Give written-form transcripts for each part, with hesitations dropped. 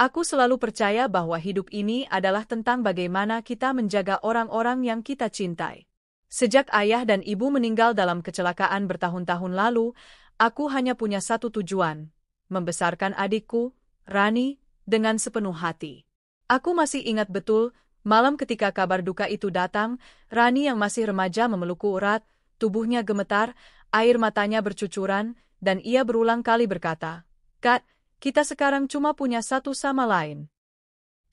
Aku selalu percaya bahwa hidup ini adalah tentang bagaimana kita menjaga orang-orang yang kita cintai. Sejak ayah dan ibu meninggal dalam kecelakaan bertahun-tahun lalu, aku hanya punya satu tujuan: membesarkan adikku, Rani, dengan sepenuh hati. Aku masih ingat betul, malam ketika kabar duka itu datang, Rani yang masih remaja memelukku erat, tubuhnya gemetar, air matanya bercucuran, dan ia berulang kali berkata, "Kak, kita sekarang cuma punya satu sama lain."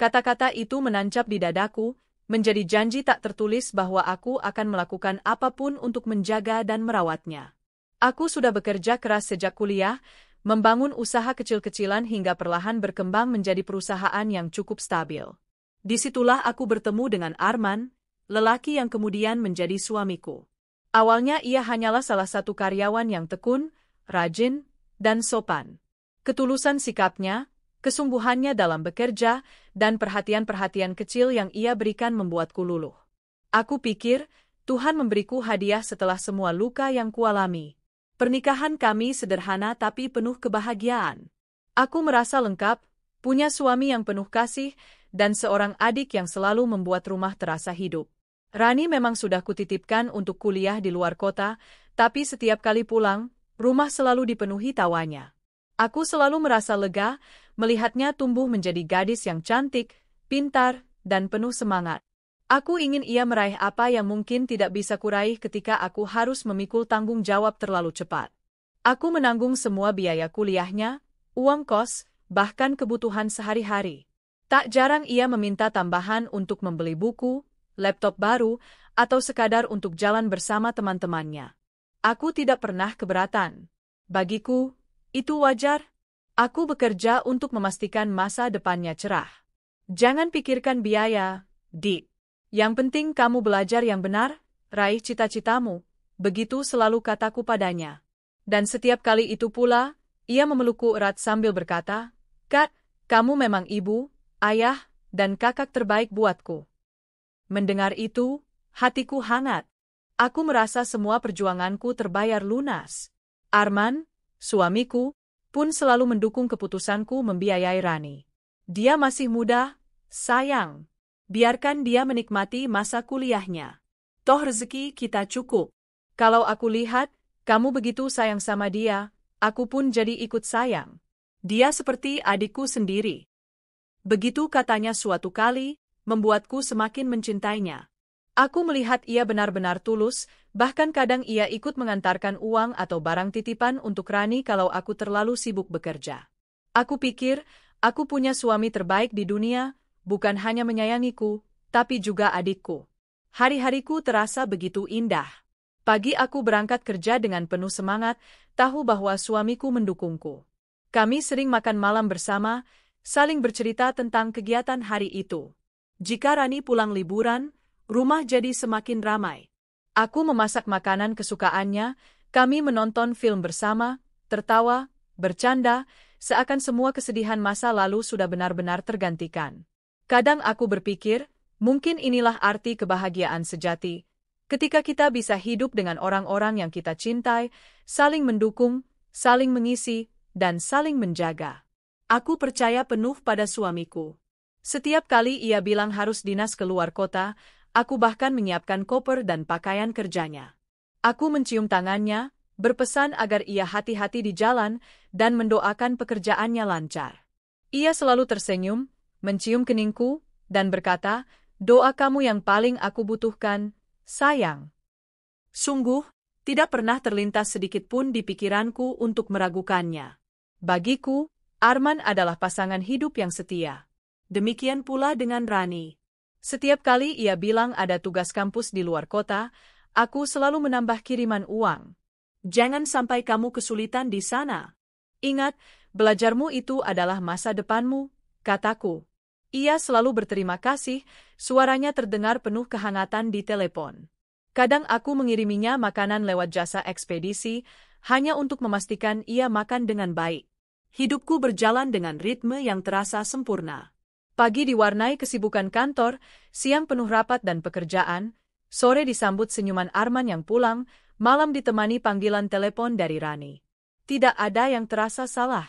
Kata-kata itu menancap di dadaku, menjadi janji tak tertulis bahwa aku akan melakukan apapun untuk menjaga dan merawatnya. Aku sudah bekerja keras sejak kuliah, membangun usaha kecil-kecilan hingga perlahan berkembang menjadi perusahaan yang cukup stabil. Disitulah aku bertemu dengan Arman, lelaki yang kemudian menjadi suamiku. Awalnya ia hanyalah salah satu karyawan yang tekun, rajin, dan sopan. Ketulusan sikapnya, kesungguhannya dalam bekerja, dan perhatian-perhatian kecil yang ia berikan membuatku luluh. Aku pikir, Tuhan memberiku hadiah setelah semua luka yang kualami. Pernikahan kami sederhana tapi penuh kebahagiaan. Aku merasa lengkap, punya suami yang penuh kasih, dan seorang adik yang selalu membuat rumah terasa hidup. Rani memang sudah kutitipkan untuk kuliah di luar kota, tapi setiap kali pulang, rumah selalu dipenuhi tawanya. Aku selalu merasa lega, melihatnya tumbuh menjadi gadis yang cantik, pintar, dan penuh semangat. Aku ingin ia meraih apa yang mungkin tidak bisa kuraih ketika aku harus memikul tanggung jawab terlalu cepat. Aku menanggung semua biaya kuliahnya, uang kos, bahkan kebutuhan sehari-hari. Tak jarang ia meminta tambahan untuk membeli buku, laptop baru, atau sekadar untuk jalan bersama teman-temannya. Aku tidak pernah keberatan. Bagiku, itu wajar. Aku bekerja untuk memastikan masa depannya cerah. Jangan pikirkan biaya, Dik. Yang penting kamu belajar yang benar, raih cita-citamu, begitu selalu kataku padanya. Dan setiap kali itu pula, ia memelukku erat sambil berkata, "Kak, kamu memang ibu, ayah, dan kakak terbaik buatku." Mendengar itu, hatiku hangat. Aku merasa semua perjuanganku terbayar lunas. Arman, suamiku, pun selalu mendukung keputusanku membiayai Rani. Dia masih muda, sayang. Biarkan dia menikmati masa kuliahnya. Toh rezeki kita cukup. Kalau aku lihat, kamu begitu sayang sama dia, aku pun jadi ikut sayang. Dia seperti adikku sendiri. Begitu katanya suatu kali, membuatku semakin mencintainya. Aku melihat ia benar-benar tulus, bahkan kadang ia ikut mengantarkan uang atau barang titipan untuk Rani kalau aku terlalu sibuk bekerja. Aku pikir, aku punya suami terbaik di dunia, bukan hanya menyayangiku, tapi juga adikku. Hari-hariku terasa begitu indah. Pagi aku berangkat kerja dengan penuh semangat, tahu bahwa suamiku mendukungku. Kami sering makan malam bersama, saling bercerita tentang kegiatan hari itu. Jika Rani pulang liburan, rumah jadi semakin ramai. Aku memasak makanan kesukaannya, kami menonton film bersama, tertawa, bercanda, seakan semua kesedihan masa lalu sudah benar-benar tergantikan. Kadang aku berpikir, mungkin inilah arti kebahagiaan sejati, ketika kita bisa hidup dengan orang-orang yang kita cintai, saling mendukung, saling mengisi, dan saling menjaga. Aku percaya penuh pada suamiku. Setiap kali ia bilang harus dinas keluar kota, aku bahkan menyiapkan koper dan pakaian kerjanya. Aku mencium tangannya, berpesan agar ia hati-hati di jalan, dan mendoakan pekerjaannya lancar. Ia selalu tersenyum, mencium keningku, dan berkata, "Doa kamu yang paling aku butuhkan, sayang." Sungguh, tidak pernah terlintas sedikit pun di pikiranku untuk meragukannya. Bagiku, Arman adalah pasangan hidup yang setia. Demikian pula dengan Rani. Setiap kali ia bilang ada tugas kampus di luar kota, aku selalu menambah kiriman uang. "Jangan sampai kamu kesulitan di sana. Ingat, belajarmu itu adalah masa depanmu," kataku. Ia selalu berterima kasih, suaranya terdengar penuh kehangatan di telepon. Kadang aku mengiriminya makanan lewat jasa ekspedisi, hanya untuk memastikan ia makan dengan baik. Hidupku berjalan dengan ritme yang terasa sempurna. Pagi diwarnai kesibukan kantor, siang penuh rapat dan pekerjaan, sore disambut senyuman Arman yang pulang, malam ditemani panggilan telepon dari Rani. Tidak ada yang terasa salah.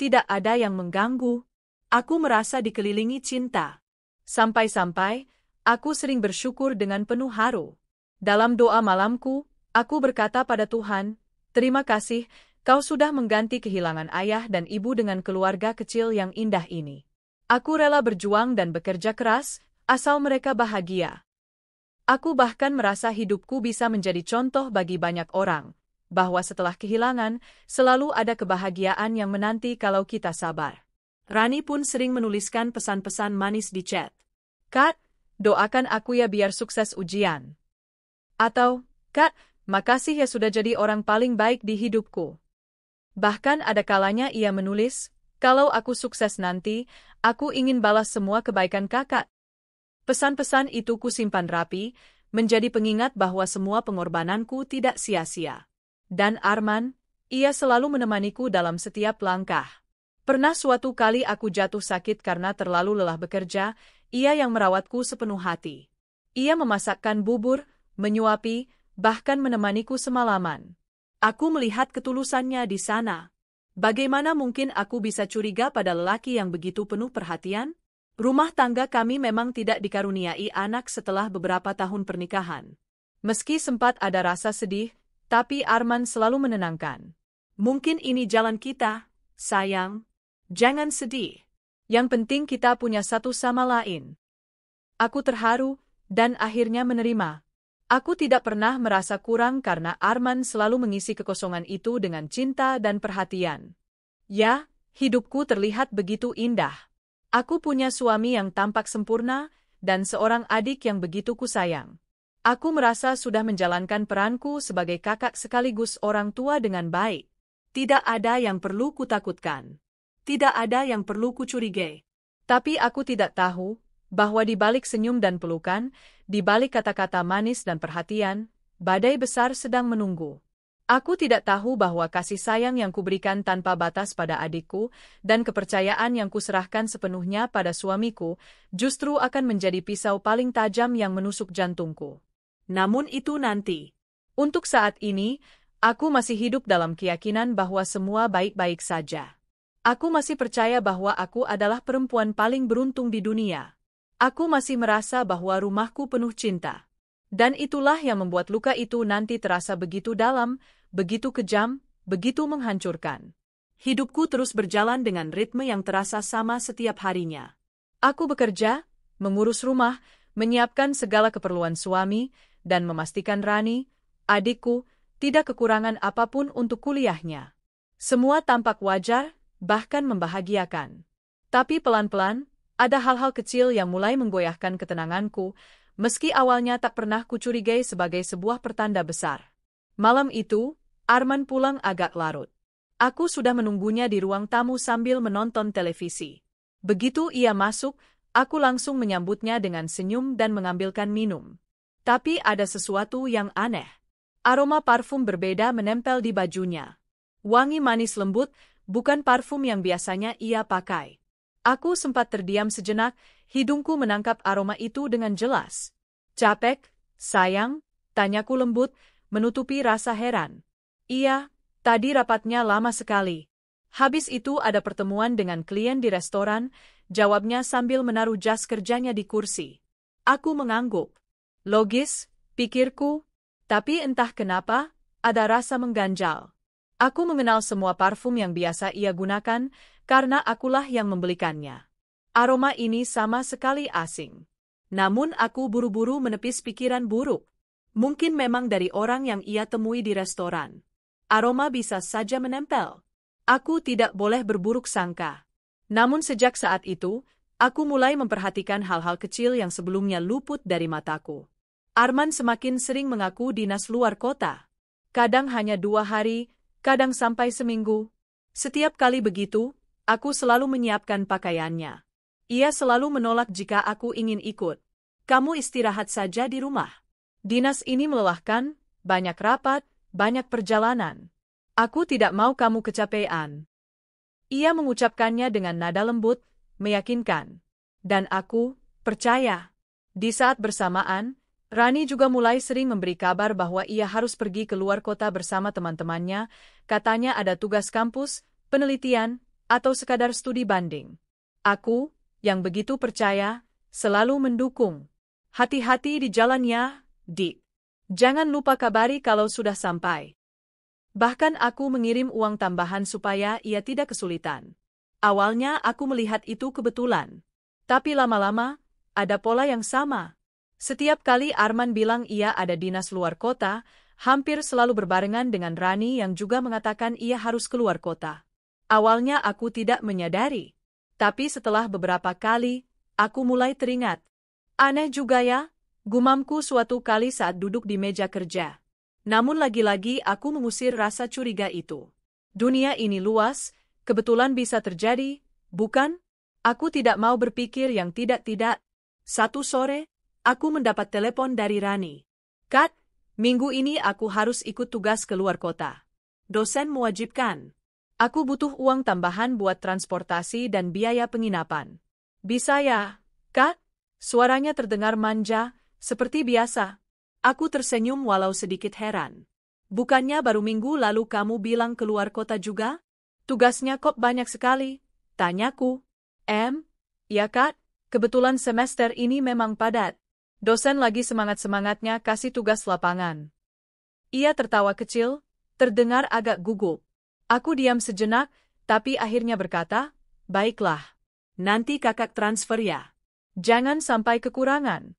Tidak ada yang mengganggu. Aku merasa dikelilingi cinta. Sampai-sampai, aku sering bersyukur dengan penuh haru. Dalam doa malamku, aku berkata pada Tuhan, "Terima kasih, Kau sudah mengganti kehilangan ayah dan ibu dengan keluarga kecil yang indah ini. Aku rela berjuang dan bekerja keras, asal mereka bahagia." Aku bahkan merasa hidupku bisa menjadi contoh bagi banyak orang, bahwa setelah kehilangan, selalu ada kebahagiaan yang menanti kalau kita sabar. Rani pun sering menuliskan pesan-pesan manis di chat. "Kak, doakan aku ya biar sukses ujian." Atau, "Kak, makasih ya sudah jadi orang paling baik di hidupku." Bahkan ada kalanya ia menulis, "Kalau aku sukses nanti, aku ingin balas semua kebaikan kakak." Pesan-pesan itu kusimpan rapi, menjadi pengingat bahwa semua pengorbananku tidak sia-sia. Dan Arman, ia selalu menemaniku dalam setiap langkah. Pernah suatu kali aku jatuh sakit karena terlalu lelah bekerja, ia yang merawatku sepenuh hati. Ia memasakkan bubur, menyuapi, bahkan menemaniku semalaman. Aku melihat ketulusannya di sana. Bagaimana mungkin aku bisa curiga pada lelaki yang begitu penuh perhatian? Rumah tangga kami memang tidak dikaruniai anak setelah beberapa tahun pernikahan. Meski sempat ada rasa sedih, tapi Arman selalu menenangkan. "Mungkin ini jalan kita, sayang. Jangan sedih. Yang penting kita punya satu sama lain." Aku terharu, dan akhirnya menerima. Aku tidak pernah merasa kurang karena Arman selalu mengisi kekosongan itu dengan cinta dan perhatian. Ya, hidupku terlihat begitu indah. Aku punya suami yang tampak sempurna, dan seorang adik yang begitu kusayang. Aku merasa sudah menjalankan peranku sebagai kakak sekaligus orang tua dengan baik. Tidak ada yang perlu kutakutkan. Tidak ada yang perlu kucurigai. Tapi aku tidak tahu bahwa di balik senyum dan pelukan, di balik kata-kata manis dan perhatian, badai besar sedang menunggu. Aku tidak tahu bahwa kasih sayang yang kuberikan tanpa batas pada adikku dan kepercayaan yang kuserahkan sepenuhnya pada suamiku justru akan menjadi pisau paling tajam yang menusuk jantungku. Namun itu nanti. Untuk saat ini, aku masih hidup dalam keyakinan bahwa semua baik-baik saja. Aku masih percaya bahwa aku adalah perempuan paling beruntung di dunia. Aku masih merasa bahwa rumahku penuh cinta. Dan itulah yang membuat luka itu nanti terasa begitu dalam, begitu kejam, begitu menghancurkan. Hidupku terus berjalan dengan ritme yang terasa sama setiap harinya. Aku bekerja, mengurus rumah, menyiapkan segala keperluan suami, dan memastikan Rani, adikku, tidak kekurangan apapun untuk kuliahnya. Semua tampak wajar, bahkan membahagiakan. Tapi pelan-pelan, ada hal-hal kecil yang mulai menggoyahkan ketenanganku, meski awalnya tak pernah kucurigai sebagai sebuah pertanda besar. Malam itu, Arman pulang agak larut. Aku sudah menunggunya di ruang tamu sambil menonton televisi. Begitu ia masuk, aku langsung menyambutnya dengan senyum dan mengambilkan minum. Tapi ada sesuatu yang aneh. Aroma parfum berbeda menempel di bajunya. Wangi manis lembut, bukan parfum yang biasanya ia pakai. Aku sempat terdiam sejenak, hidungku menangkap aroma itu dengan jelas. "Capek, sayang?" tanyaku lembut, menutupi rasa heran. "Iya, tadi rapatnya lama sekali." "Habis itu ada pertemuan dengan klien di restoran," jawabnya sambil menaruh jas kerjanya di kursi. Aku mengangguk. Logis, pikirku, tapi entah kenapa, ada rasa mengganjal. Aku mengenal semua parfum yang biasa ia gunakan, karena akulah yang membelikannya. Aroma ini sama sekali asing. Namun aku buru-buru menepis pikiran buruk. Mungkin memang dari orang yang ia temui di restoran. Aroma bisa saja menempel. Aku tidak boleh berburuk sangka. Namun sejak saat itu, aku mulai memperhatikan hal-hal kecil yang sebelumnya luput dari mataku. Arman semakin sering mengaku dinas luar kota. Kadang hanya 2 hari, kadang sampai seminggu. Setiap kali begitu, aku selalu menyiapkan pakaiannya. Ia selalu menolak jika aku ingin ikut. "Kamu istirahat saja di rumah. Dinas ini melelahkan, banyak rapat, banyak perjalanan. Aku tidak mau kamu kecapean." Ia mengucapkannya dengan nada lembut, meyakinkan. Dan aku percaya. Di saat bersamaan, Rani juga mulai sering memberi kabar bahwa ia harus pergi ke luar kota bersama teman-temannya, katanya ada tugas kampus, penelitian, atau sekadar studi banding. Aku, yang begitu percaya, selalu mendukung. Hati-hati di jalannya, Dik. Jangan lupa kabari kalau sudah sampai. Bahkan aku mengirim uang tambahan supaya ia tidak kesulitan. Awalnya aku melihat itu kebetulan. Tapi lama-lama, ada pola yang sama. Setiap kali Arman bilang ia ada dinas luar kota, hampir selalu berbarengan dengan Rani yang juga mengatakan ia harus keluar kota. Awalnya aku tidak menyadari. Tapi setelah beberapa kali, aku mulai teringat. Aneh juga ya, gumamku suatu kali saat duduk di meja kerja. Namun lagi-lagi aku mengusir rasa curiga itu. Dunia ini luas, kebetulan bisa terjadi, bukan? Aku tidak mau berpikir yang tidak-tidak. Satu sore, aku mendapat telepon dari Rani. Kat, minggu ini aku harus ikut tugas keluar kota. Dosen mewajibkan. Aku butuh uang tambahan buat transportasi dan biaya penginapan. Bisa ya, Kat? Suaranya terdengar manja, seperti biasa. Aku tersenyum walau sedikit heran. Bukannya baru minggu lalu kamu bilang keluar kota juga? Tugasnya kok banyak sekali? Tanyaku. Ya Kak, kebetulan semester ini memang padat. Dosen lagi semangat-semangatnya kasih tugas lapangan. Ia tertawa kecil, terdengar agak gugup. Aku diam sejenak, tapi akhirnya berkata, baiklah. Nanti kakak transfer ya. Jangan sampai kekurangan.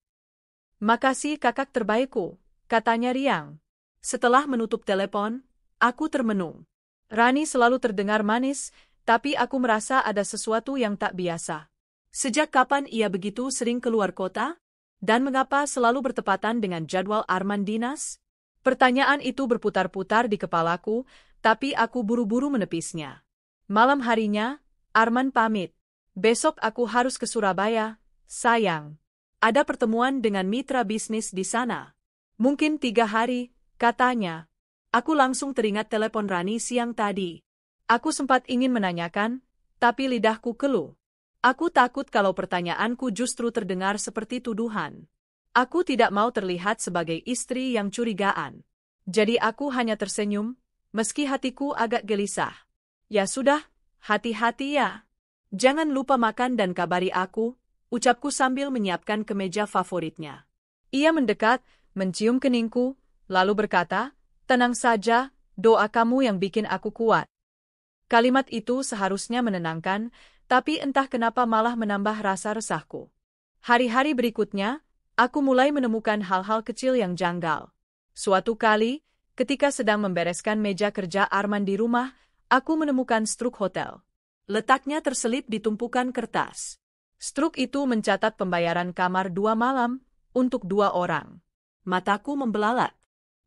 Makasih kakak terbaikku, katanya riang. Setelah menutup telepon, aku termenung. Rani selalu terdengar manis, tapi aku merasa ada sesuatu yang tak biasa. Sejak kapan ia begitu sering keluar kota? Dan mengapa selalu bertepatan dengan jadwal Arman dinas? Pertanyaan itu berputar-putar di kepalaku, tapi aku buru-buru menepisnya. Malam harinya, Arman pamit. Besok aku harus ke Surabaya, sayang. Ada pertemuan dengan mitra bisnis di sana. Mungkin 3 hari, katanya. Aku langsung teringat telepon Rani siang tadi. Aku sempat ingin menanyakan, tapi lidahku keluh. Aku takut kalau pertanyaanku justru terdengar seperti tuduhan. Aku tidak mau terlihat sebagai istri yang curigaan. Jadi aku hanya tersenyum, meski hatiku agak gelisah. Ya sudah, hati-hati ya. Jangan lupa makan dan kabari aku, ucapku sambil menyiapkan kemeja favoritnya. Ia mendekat, mencium keningku, lalu berkata, tenang saja, doa kamu yang bikin aku kuat. Kalimat itu seharusnya menenangkan, tapi entah kenapa malah menambah rasa resahku. Hari-hari berikutnya, aku mulai menemukan hal-hal kecil yang janggal. Suatu kali, ketika sedang membereskan meja kerja Arman di rumah, aku menemukan struk hotel. Letaknya terselip di tumpukan kertas. Struk itu mencatat pembayaran kamar 2 malam, untuk 2 orang. Mataku membelalak.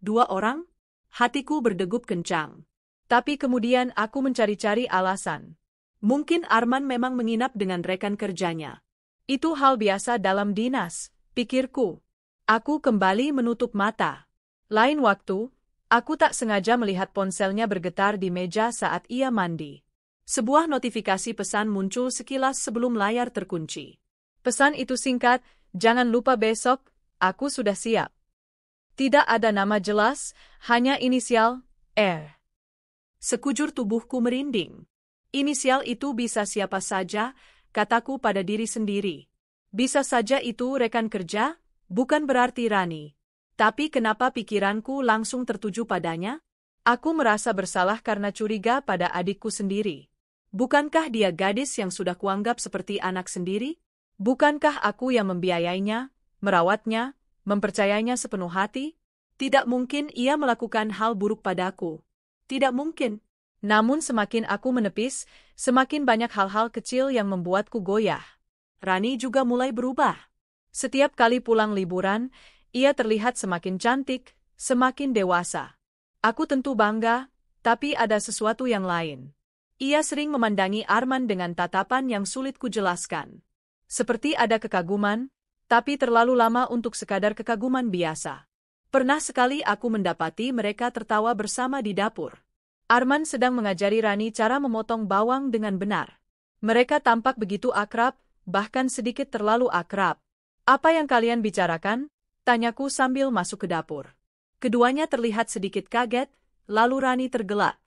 2 orang? Hatiku berdegup kencang. Tapi kemudian aku mencari-cari alasan. Mungkin Arman memang menginap dengan rekan kerjanya. Itu hal biasa dalam dinas, pikirku. Aku kembali menutup mata. Lain waktu, aku tak sengaja melihat ponselnya bergetar di meja saat ia mandi. Sebuah notifikasi pesan muncul sekilas sebelum layar terkunci. Pesan itu singkat, jangan lupa besok, aku sudah siap. Tidak ada nama jelas, hanya inisial, R. Sekujur tubuhku merinding. Inisial itu bisa siapa saja, kataku pada diri sendiri. Bisa saja itu rekan kerja, bukan berarti Rani. Tapi kenapa pikiranku langsung tertuju padanya? Aku merasa bersalah karena curiga pada adikku sendiri. Bukankah dia gadis yang sudah kuanggap seperti anak sendiri? Bukankah aku yang membiayainya, merawatnya, mempercayainya sepenuh hati? Tidak mungkin ia melakukan hal buruk padaku. Tidak mungkin. Namun semakin aku menepis, semakin banyak hal-hal kecil yang membuatku goyah. Rani juga mulai berubah. Setiap kali pulang liburan, ia terlihat semakin cantik, semakin dewasa. Aku tentu bangga, tapi ada sesuatu yang lain. Ia sering memandangi Arman dengan tatapan yang sulit kujelaskan. Seperti ada kekaguman, tapi terlalu lama untuk sekadar kekaguman biasa. Pernah sekali aku mendapati mereka tertawa bersama di dapur. Arman sedang mengajari Rani cara memotong bawang dengan benar. Mereka tampak begitu akrab, bahkan sedikit terlalu akrab. Apa yang kalian bicarakan? Tanyaku sambil masuk ke dapur. Keduanya terlihat sedikit kaget, lalu Rani tergelak.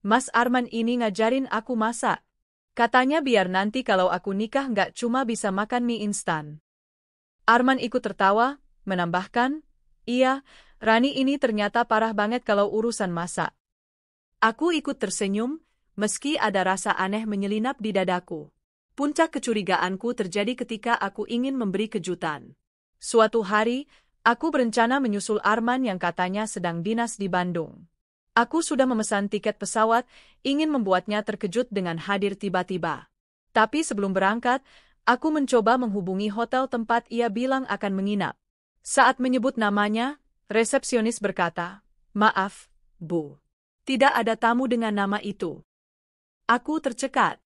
Mas Arman ini ngajarin aku masak. Katanya biar nanti kalau aku nikah nggak cuma bisa makan mie instan. Arman ikut tertawa, menambahkan, iya, Rani ini ternyata parah banget kalau urusan masak. Aku ikut tersenyum, meski ada rasa aneh menyelinap di dadaku. Puncak kecurigaanku terjadi ketika aku ingin memberi kejutan. Suatu hari, aku berencana menyusul Arman yang katanya sedang dinas di Bandung. Aku sudah memesan tiket pesawat, ingin membuatnya terkejut dengan hadir tiba-tiba. Tapi sebelum berangkat, aku mencoba menghubungi hotel tempat ia bilang akan menginap. Saat menyebut namanya, resepsionis berkata, "Maaf, Bu. Tidak ada tamu dengan nama itu." Aku tercekat.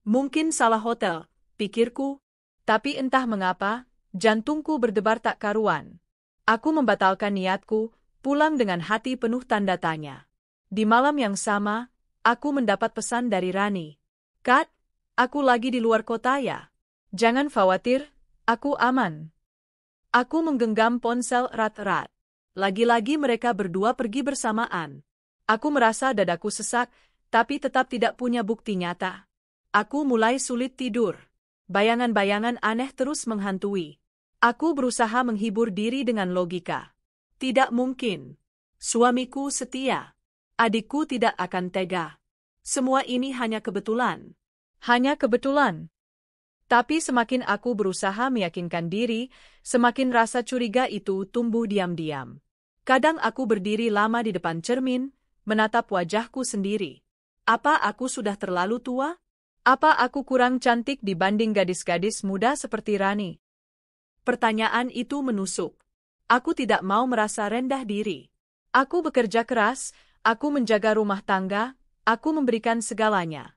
Mungkin salah hotel, pikirku. Tapi entah mengapa, jantungku berdebar tak karuan. Aku membatalkan niatku, pulang dengan hati penuh tanda tanya. Di malam yang sama, aku mendapat pesan dari Rani. "Kat, aku lagi di luar kota ya. Jangan khawatir, aku aman." Aku menggenggam ponsel erat-erat. Lagi-lagi mereka berdua pergi bersamaan. Aku merasa dadaku sesak, tapi tetap tidak punya bukti nyata. Aku mulai sulit tidur. Bayangan-bayangan aneh terus menghantui. Aku berusaha menghibur diri dengan logika. Tidak mungkin. Suamiku setia. Adikku tidak akan tega. Semua ini hanya kebetulan. Hanya kebetulan. Tapi semakin aku berusaha meyakinkan diri, semakin rasa curiga itu tumbuh diam-diam. Kadang aku berdiri lama di depan cermin, menatap wajahku sendiri. Apa aku sudah terlalu tua? Apa aku kurang cantik dibanding gadis-gadis muda seperti Rani? Pertanyaan itu menusuk. Aku tidak mau merasa rendah diri. Aku bekerja keras, aku menjaga rumah tangga, aku memberikan segalanya.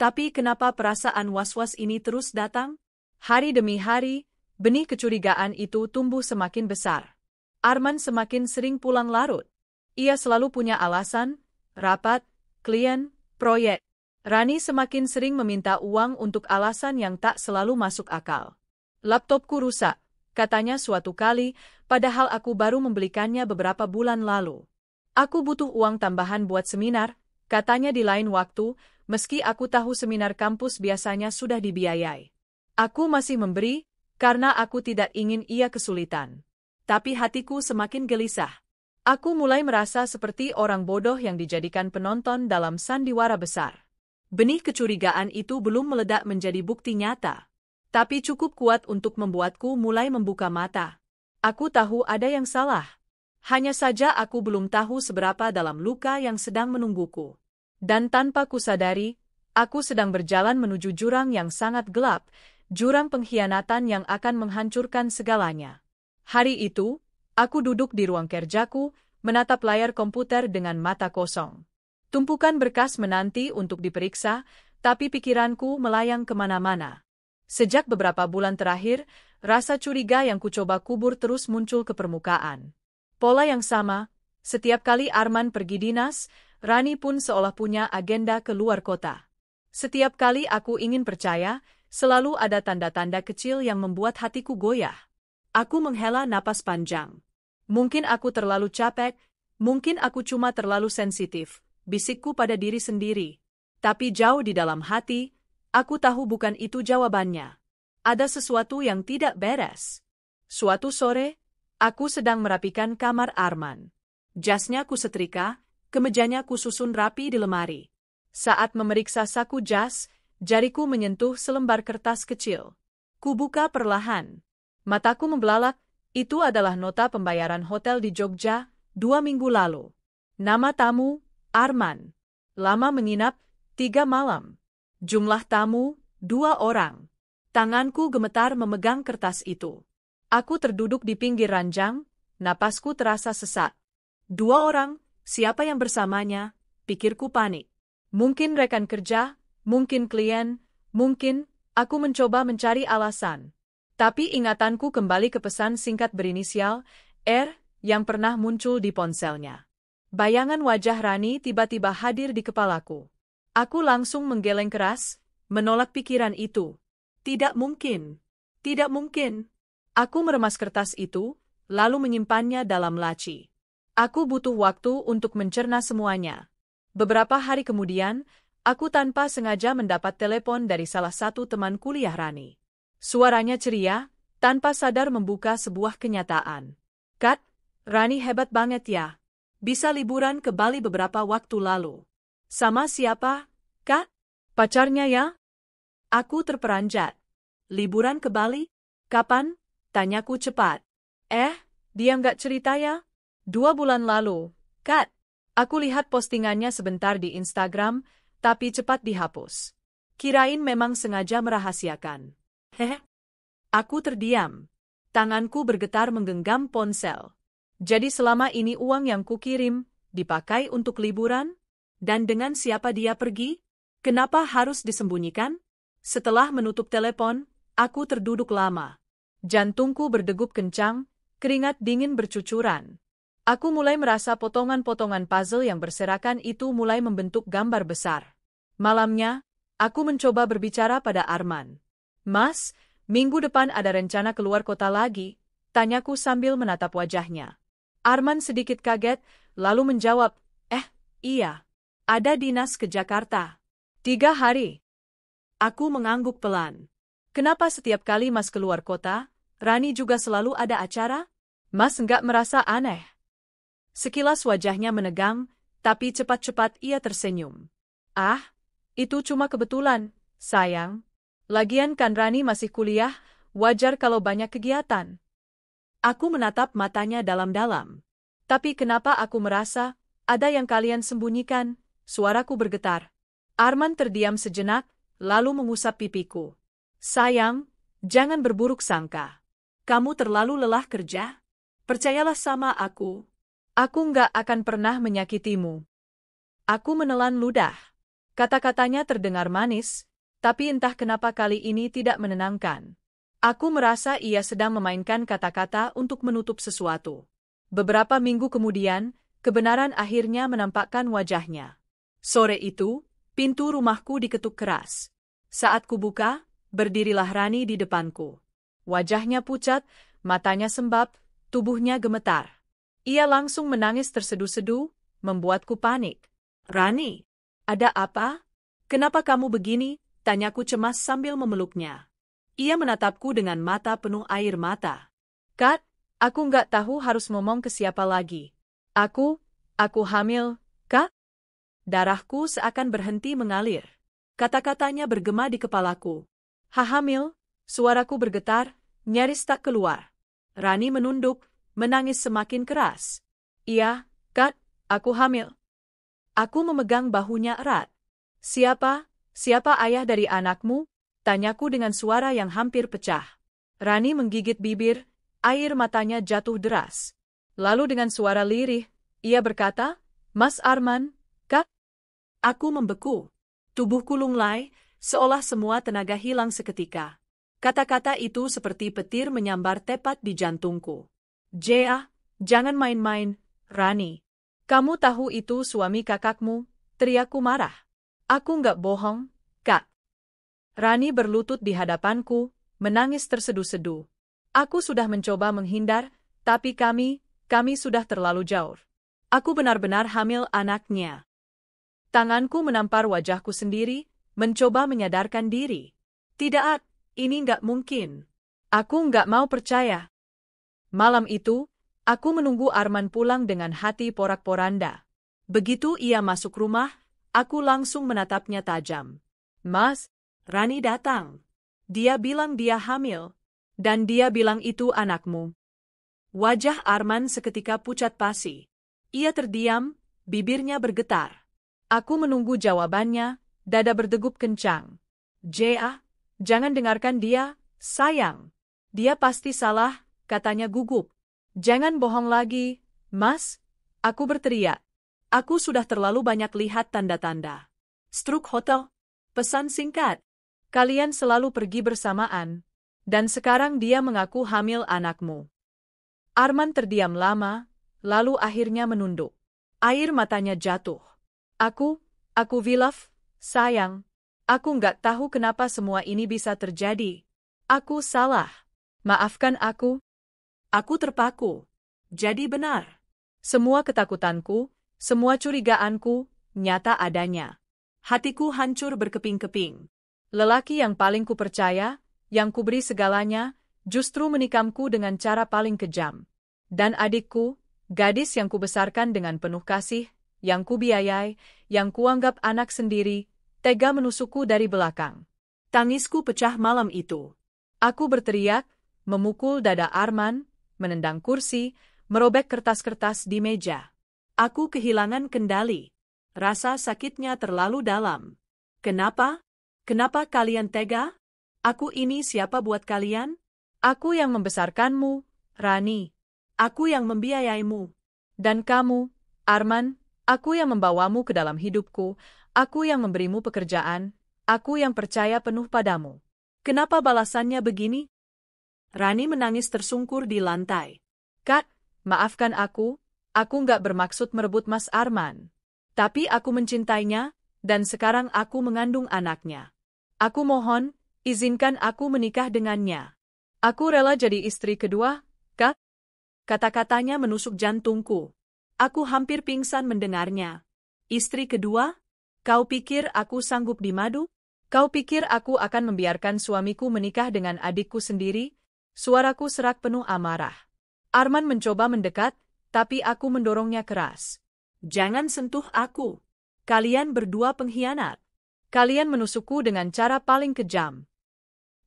Tapi kenapa perasaan was-was ini terus datang? Hari demi hari, benih kecurigaan itu tumbuh semakin besar. Arman semakin sering pulang larut. Ia selalu punya alasan, rapat, klien, proyek. Rani semakin sering meminta uang untuk alasan yang tak selalu masuk akal. "Laptopku rusak," katanya suatu kali, padahal aku baru membelikannya beberapa bulan lalu. "Aku butuh uang tambahan buat seminar," katanya di lain waktu, meski aku tahu seminar kampus biasanya sudah dibiayai. Aku masih memberi, karena aku tidak ingin ia kesulitan. Tapi hatiku semakin gelisah. Aku mulai merasa seperti orang bodoh yang dijadikan penonton dalam sandiwara besar. Benih kecurigaan itu belum meledak menjadi bukti nyata, tapi cukup kuat untuk membuatku mulai membuka mata. Aku tahu ada yang salah. Hanya saja aku belum tahu seberapa dalam luka yang sedang menungguku. Dan tanpa kusadari, aku sedang berjalan menuju jurang yang sangat gelap, jurang pengkhianatan yang akan menghancurkan segalanya. Hari itu, aku duduk di ruang kerjaku, menatap layar komputer dengan mata kosong. Tumpukan berkas menanti untuk diperiksa, tapi pikiranku melayang kemana-mana. Sejak beberapa bulan terakhir, rasa curiga yang kucoba kubur terus muncul ke permukaan. Pola yang sama, setiap kali Arman pergi dinas, Rani pun seolah punya agenda ke luar kota. Setiap kali aku ingin percaya, selalu ada tanda-tanda kecil yang membuat hatiku goyah. Aku menghela napas panjang. Mungkin aku terlalu capek, mungkin aku cuma terlalu sensitif. Bisikku pada diri sendiri. Tapi jauh di dalam hati, aku tahu bukan itu jawabannya. Ada sesuatu yang tidak beres. Suatu sore, aku sedang merapikan kamar Arman. Jasnya ku setrika, kemejanya ku susun rapi di lemari. Saat memeriksa saku jas, jariku menyentuh selembar kertas kecil. Ku buka perlahan. Mataku membelalak, itu adalah nota pembayaran hotel di Jogja 2 minggu lalu. Nama tamu, Arman. Lama menginap, 3 malam. Jumlah tamu, 2 orang. Tanganku gemetar memegang kertas itu. Aku terduduk di pinggir ranjang, napasku terasa sesak. 2 orang, siapa yang bersamanya? Pikirku panik. Mungkin rekan kerja, mungkin klien, mungkin, aku mencoba mencari alasan. Tapi ingatanku kembali ke pesan singkat berinisial, R, yang pernah muncul di ponselnya. Bayangan wajah Rani tiba-tiba hadir di kepalaku. Aku langsung menggeleng keras, menolak pikiran itu. Tidak mungkin. Tidak mungkin. Aku meremas kertas itu, lalu menyimpannya dalam laci. Aku butuh waktu untuk mencerna semuanya. Beberapa hari kemudian, Aku tanpa sengaja mendapat telepon dari salah satu teman kuliah Rani. Suaranya ceria, tanpa sadar membuka sebuah kenyataan. Kat, Rani hebat banget ya. Bisa liburan ke Bali beberapa waktu lalu. Sama siapa, Kak? Pacarnya ya? Aku terperanjat. Liburan ke Bali? Kapan? Tanyaku cepat. Dia nggak cerita ya? 2 bulan lalu, Kat. Aku lihat postingannya sebentar di Instagram, tapi cepat dihapus. Kirain memang sengaja merahasiakan. Hehe. Aku terdiam. Tanganku bergetar menggenggam ponsel. Jadi selama ini uang yang kukirim dipakai untuk liburan? Dan dengan siapa dia pergi? Kenapa harus disembunyikan? Setelah menutup telepon, aku terduduk lama. Jantungku berdegup kencang, keringat dingin bercucuran. Aku mulai merasa potongan-potongan puzzle yang berserakan itu mulai membentuk gambar besar. Malamnya, aku mencoba berbicara pada Arman. Mas, minggu depan ada rencana keluar kota lagi, tanyaku sambil menatap wajahnya. Arman sedikit kaget, lalu menjawab, iya. Ada dinas ke Jakarta. 3 hari. Aku mengangguk pelan. Kenapa setiap kali Mas keluar kota, Rani juga selalu ada acara? Mas nggak merasa aneh? Sekilas wajahnya menegang, tapi cepat-cepat ia tersenyum. Itu cuma kebetulan, sayang. Lagian kan Rani masih kuliah, wajar kalau banyak kegiatan. Aku menatap matanya dalam-dalam. Tapi kenapa aku merasa ada yang kalian sembunyikan? Suaraku bergetar. Arman terdiam sejenak, lalu mengusap pipiku. Sayang, jangan berburuk sangka. Kamu terlalu lelah kerja. Percayalah sama aku. Aku nggak akan pernah menyakitimu. Aku menelan ludah. Kata-katanya terdengar manis, tapi entah kenapa kali ini tidak menenangkan. Aku merasa ia sedang memainkan kata-kata untuk menutup sesuatu. Beberapa minggu kemudian, kebenaran akhirnya menampakkan wajahnya. Sore itu, pintu rumahku diketuk keras. Saat kubuka, berdirilah Rani di depanku. Wajahnya pucat, matanya sembab, tubuhnya gemetar. Ia langsung menangis terseduh-seduh, membuatku panik. Rani, ada apa? Kenapa kamu begini? Tanyaku cemas sambil memeluknya. Ia menatapku dengan mata penuh air mata. Kat, aku nggak tahu harus ngomong ke siapa lagi. Aku hamil, Kak? Darahku seakan berhenti mengalir. Kata-katanya bergema di kepalaku. Hamil? Suaraku bergetar, nyaris tak keluar. Rani menunduk, menangis semakin keras. Iya, Kat, aku hamil. Aku memegang bahunya erat. Siapa ayah dari anakmu? Tanyaku dengan suara yang hampir pecah. Rani menggigit bibir, air matanya jatuh deras. Lalu dengan suara lirih, ia berkata, Mas Arman, Kak? Aku membeku. Tubuhku lunglai, seolah semua tenaga hilang seketika. Kata-kata itu seperti petir menyambar tepat di jantungku. Jangan main-main, Rani. Kamu tahu itu suami kakakmu, teriakku marah. Aku nggak bohong, Kak. Rani berlutut di hadapanku, menangis terseduh-seduh. Aku sudah mencoba menghindar, tapi kami sudah terlalu jauh. Aku benar-benar hamil anaknya. Tanganku menampar wajahku sendiri, mencoba menyadarkan diri. Tidak, ini nggak mungkin. Aku nggak mau percaya. Malam itu, aku menunggu Arman pulang dengan hati porak-poranda. Begitu ia masuk rumah, aku langsung menatapnya tajam. Mas, Rani datang. Dia bilang dia hamil. Dan dia bilang itu anakmu. Wajah Arman seketika pucat pasi. Ia terdiam, bibirnya bergetar. Aku menunggu jawabannya, dada berdegup kencang. Jangan dengarkan dia, sayang. Dia pasti salah, katanya gugup. Jangan bohong lagi, Mas. Aku berteriak. Aku sudah terlalu banyak lihat tanda-tanda. Stroke hotel. Pesan singkat. Kalian selalu pergi bersamaan. Dan sekarang dia mengaku hamil anakmu. Arman terdiam lama, lalu akhirnya menunduk. Air matanya jatuh. Aku Wilaf, sayang. Aku nggak tahu kenapa semua ini bisa terjadi. Aku salah. Maafkan aku. Aku terpaku. Jadi benar. Semua ketakutanku, semua curigaanku, nyata adanya. Hatiku hancur berkeping-keping. Lelaki yang paling kupercaya, yang kuberi segalanya, justru menikamku dengan cara paling kejam. Dan adikku, gadis yang kubesarkan dengan penuh kasih, yang kubiayai, yang kuanggap anak sendiri, tega menusukku dari belakang. Tangisku pecah malam itu. Aku berteriak, memukul dada Arman, menendang kursi, merobek kertas-kertas di meja. Aku kehilangan kendali. Rasa sakitnya terlalu dalam. Kenapa? Kenapa kalian tega? Aku ini siapa buat kalian? Aku yang membesarkanmu, Rani. Aku yang membiayaimu. Dan kamu, Arman, aku yang membawamu ke dalam hidupku, aku yang memberimu pekerjaan, aku yang percaya penuh padamu. Kenapa balasannya begini? Rani menangis tersungkur di lantai. Kak, maafkan aku nggak bermaksud merebut Mas Arman. Tapi aku mencintainya, dan sekarang aku mengandung anaknya. Aku mohon, izinkan aku menikah dengannya. Aku rela jadi istri kedua, Kak. Kata-katanya menusuk jantungku. Aku hampir pingsan mendengarnya. Istri kedua? Kau pikir aku sanggup dimadu? Kau pikir aku akan membiarkan suamiku menikah dengan adikku sendiri? Suaraku serak penuh amarah. Arman mencoba mendekat, tapi aku mendorongnya keras. Jangan sentuh aku. Kalian berdua pengkhianat. Kalian menusukku dengan cara paling kejam.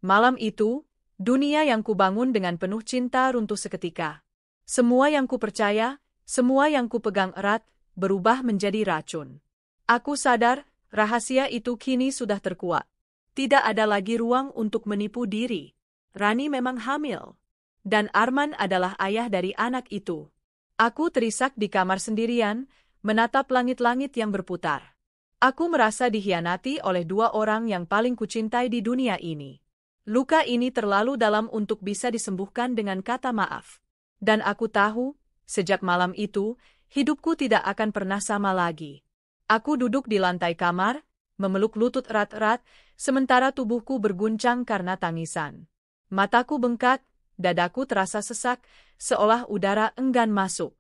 Malam itu, dunia yang kubangun dengan penuh cinta runtuh seketika. Semua yang kupercaya, semua yang kupegang erat, berubah menjadi racun. Aku sadar, rahasia itu kini sudah terkuak. Tidak ada lagi ruang untuk menipu diri. Rani memang hamil. Dan Arman adalah ayah dari anak itu. Aku terisak di kamar sendirian, menatap langit-langit yang berputar. Aku merasa dikhianati oleh dua orang yang paling kucintai di dunia ini. Luka ini terlalu dalam untuk bisa disembuhkan dengan kata maaf. Dan aku tahu, sejak malam itu, hidupku tidak akan pernah sama lagi. Aku duduk di lantai kamar, memeluk lutut erat-erat, sementara tubuhku berguncang karena tangisan. Mataku bengkak, dadaku terasa sesak, seolah udara enggan masuk.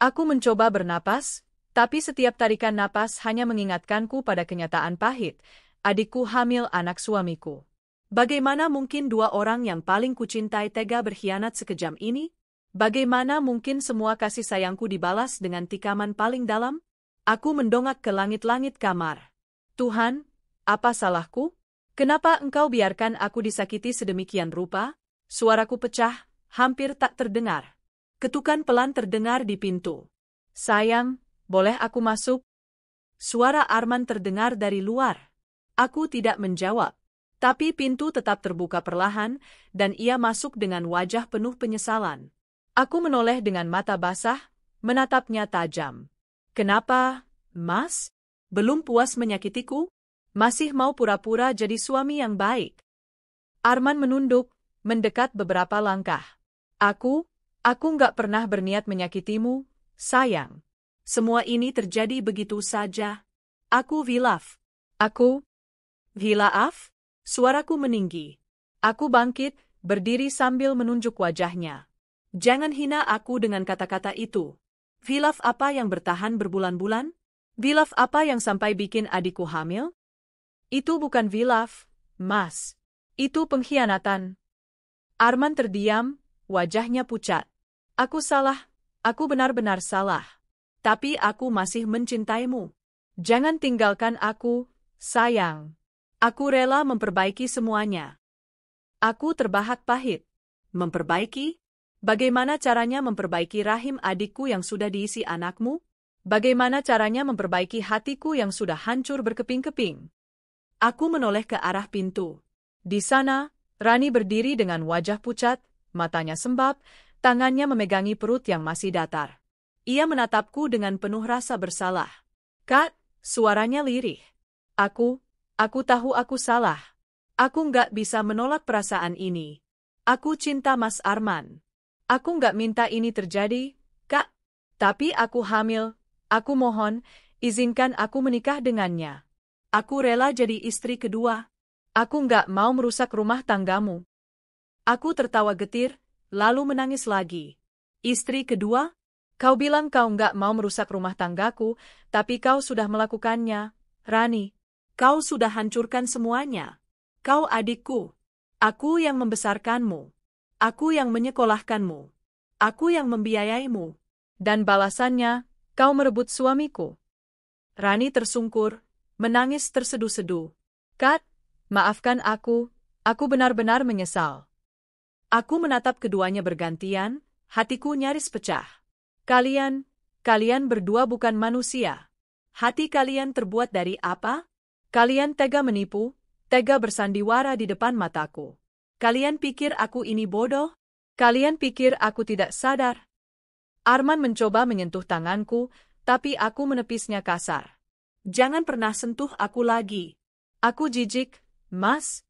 Aku mencoba bernapas, tapi setiap tarikan napas hanya mengingatkanku pada kenyataan pahit. Adikku hamil anak suamiku. Bagaimana mungkin dua orang yang paling kucintai tega berkhianat sekejam ini? Bagaimana mungkin semua kasih sayangku dibalas dengan tikaman paling dalam? Aku mendongak ke langit-langit kamar. Tuhan, apa salahku? Kenapa engkau biarkan aku disakiti sedemikian rupa? Suaraku pecah, hampir tak terdengar. Ketukan pelan terdengar di pintu. Sayang, boleh aku masuk? Suara Arman terdengar dari luar. Aku tidak menjawab. Tapi pintu tetap terbuka perlahan, dan ia masuk dengan wajah penuh penyesalan. Aku menoleh dengan mata basah, menatapnya tajam. Kenapa, Mas? Belum puas menyakitiku? Masih mau pura-pura jadi suami yang baik? Arman menunduk, mendekat beberapa langkah. Aku nggak pernah berniat menyakitimu, sayang. Semua ini terjadi begitu saja. Aku hilaf. Aku hilaf? Suaraku meninggi. Aku bangkit, berdiri sambil menunjuk wajahnya. Jangan hina aku dengan kata-kata itu. Hilaf apa yang bertahan berbulan-bulan? Hilaf apa yang sampai bikin adikku hamil? Itu bukan hilaf, Mas. Itu pengkhianatan. Arman terdiam, wajahnya pucat. Aku salah, aku benar-benar salah. Tapi aku masih mencintaimu. Jangan tinggalkan aku, sayang. Aku rela memperbaiki semuanya. Aku terbahak pahit. Memperbaiki? Bagaimana caranya memperbaiki rahim adikku yang sudah diisi anakmu? Bagaimana caranya memperbaiki hatiku yang sudah hancur berkeping-keping? Aku menoleh ke arah pintu. Di sana, Rani berdiri dengan wajah pucat, matanya sembab, tangannya memegangi perut yang masih datar. Ia menatapku dengan penuh rasa bersalah. Kak, suaranya lirih. Aku tahu aku salah. Aku nggak bisa menolak perasaan ini. Aku cinta Mas Arman. Aku nggak minta ini terjadi, Kak. Tapi aku hamil. Aku mohon, izinkan aku menikah dengannya. Aku rela jadi istri kedua. Aku nggak mau merusak rumah tanggamu. Aku tertawa getir, lalu menangis lagi. Istri kedua? Kau bilang kau nggak mau merusak rumah tanggaku, tapi kau sudah melakukannya, Rani. Kau sudah hancurkan semuanya. Kau adikku. Aku yang membesarkanmu. Aku yang menyekolahkanmu. Aku yang membiayaimu. Dan balasannya, kau merebut suamiku. Rani tersungkur, menangis terseduh-seduh. Kat, maafkan aku benar-benar menyesal. Aku menatap keduanya bergantian, hatiku nyaris pecah. Kalian berdua bukan manusia. Hati kalian terbuat dari apa? Kalian tega menipu, tega bersandiwara di depan mataku. Kalian pikir aku ini bodoh? Kalian pikir aku tidak sadar? Arman mencoba menyentuh tanganku, tapi aku menepisnya kasar. Jangan pernah sentuh aku lagi. Aku jijik, Mas.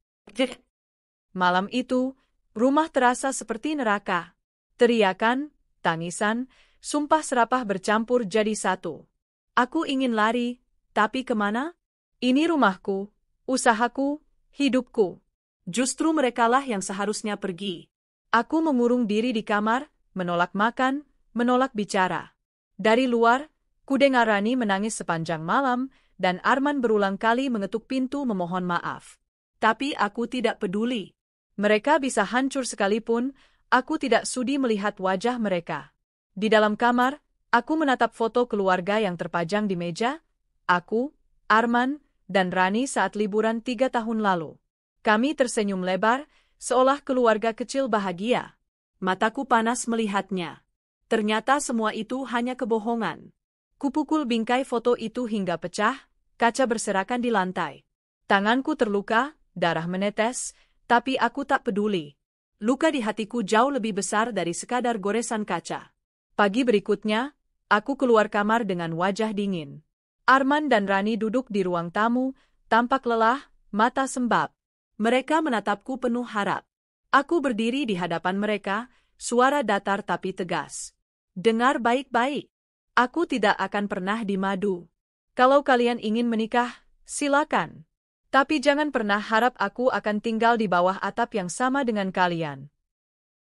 Malam itu, rumah terasa seperti neraka. Teriakan, tangisan, sumpah serapah bercampur jadi satu. Aku ingin lari, tapi kemana? Ini rumahku, usahaku, hidupku. Justru merekalah yang seharusnya pergi. Aku mengurung diri di kamar, menolak makan, menolak bicara. Dari luar, kudengar Rani menangis sepanjang malam, dan Arman berulang kali mengetuk pintu memohon maaf. Tapi aku tidak peduli. Mereka bisa hancur sekalipun, aku tidak sudi melihat wajah mereka. Di dalam kamar, aku menatap foto keluarga yang terpajang di meja. Aku, Arman, dan Rani saat liburan 3 tahun lalu. Kami tersenyum lebar, seolah keluarga kecil bahagia. Mataku panas melihatnya. Ternyata semua itu hanya kebohongan. Kupukul bingkai foto itu hingga pecah, kaca berserakan di lantai. Tanganku terluka, darah menetes, tapi aku tak peduli. Luka di hatiku jauh lebih besar dari sekadar goresan kaca. Pagi berikutnya, aku keluar kamar dengan wajah dingin. Arman dan Rani duduk di ruang tamu, tampak lelah, mata sembab. Mereka menatapku penuh harap. Aku berdiri di hadapan mereka, suara datar tapi tegas. Dengar baik-baik. Aku tidak akan pernah dimadu. Kalau kalian ingin menikah, silakan. Tapi jangan pernah harap aku akan tinggal di bawah atap yang sama dengan kalian.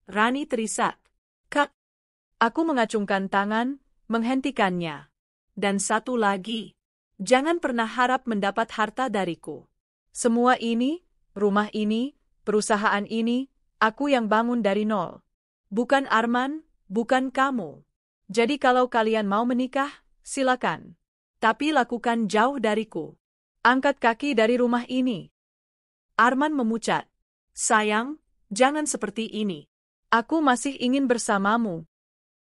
Rani terisak. Kak. Aku mengacungkan tangan, menghentikannya. Dan satu lagi. Jangan pernah harap mendapat harta dariku. Semua ini, rumah ini, perusahaan ini, aku yang bangun dari nol. Bukan Arman, bukan kamu. Jadi kalau kalian mau menikah, silakan. Tapi lakukan jauh dariku. Angkat kaki dari rumah ini. Arman memucat. Sayang, jangan seperti ini. Aku masih ingin bersamamu.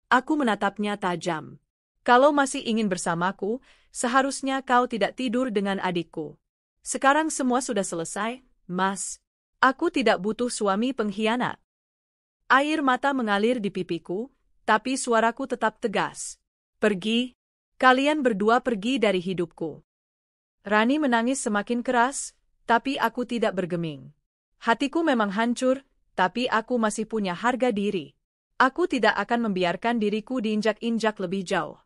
Aku menatapnya tajam. Kalau masih ingin bersamaku, seharusnya kau tidak tidur dengan adikku. Sekarang semua sudah selesai, Mas. Aku tidak butuh suami pengkhianat. Air mata mengalir di pipiku, tapi suaraku tetap tegas. Pergi. Kalian berdua pergi dari hidupku. Rani menangis semakin keras, tapi aku tidak bergeming. Hatiku memang hancur, tapi aku masih punya harga diri. Aku tidak akan membiarkan diriku diinjak-injak lebih jauh.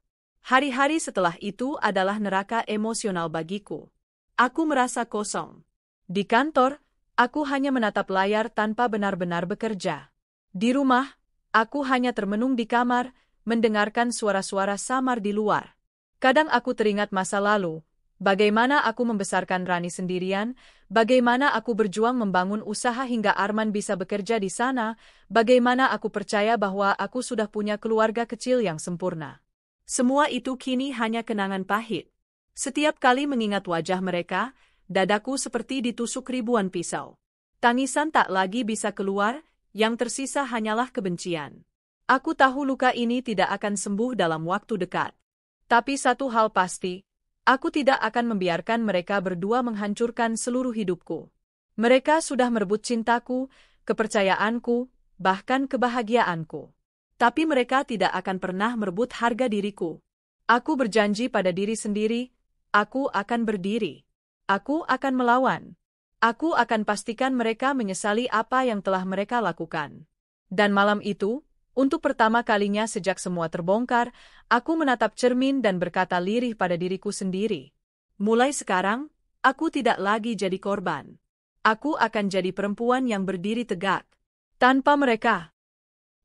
Hari-hari setelah itu adalah neraka emosional bagiku. Aku merasa kosong. Di kantor, aku hanya menatap layar tanpa benar-benar bekerja. Di rumah, aku hanya termenung di kamar, mendengarkan suara-suara samar di luar. Kadang aku teringat masa lalu, bagaimana aku membesarkan Rani sendirian, bagaimana aku berjuang membangun usaha hingga Arman bisa bekerja di sana, bagaimana aku percaya bahwa aku sudah punya keluarga kecil yang sempurna. Semua itu kini hanya kenangan pahit. Setiap kali mengingat wajah mereka, dadaku seperti ditusuk ribuan pisau. Tangisan tak lagi bisa keluar, yang tersisa hanyalah kebencian. Aku tahu luka ini tidak akan sembuh dalam waktu dekat. Tapi satu hal pasti, aku tidak akan membiarkan mereka berdua menghancurkan seluruh hidupku. Mereka sudah merebut cintaku, kepercayaanku, bahkan kebahagiaanku. Tapi mereka tidak akan pernah merebut harga diriku. Aku berjanji pada diri sendiri, aku akan berdiri. Aku akan melawan. Aku akan pastikan mereka menyesali apa yang telah mereka lakukan. Dan malam itu, untuk pertama kalinya sejak semua terbongkar, aku menatap cermin dan berkata lirih pada diriku sendiri. Mulai sekarang, aku tidak lagi jadi korban. Aku akan jadi perempuan yang berdiri tegak. Tanpa mereka.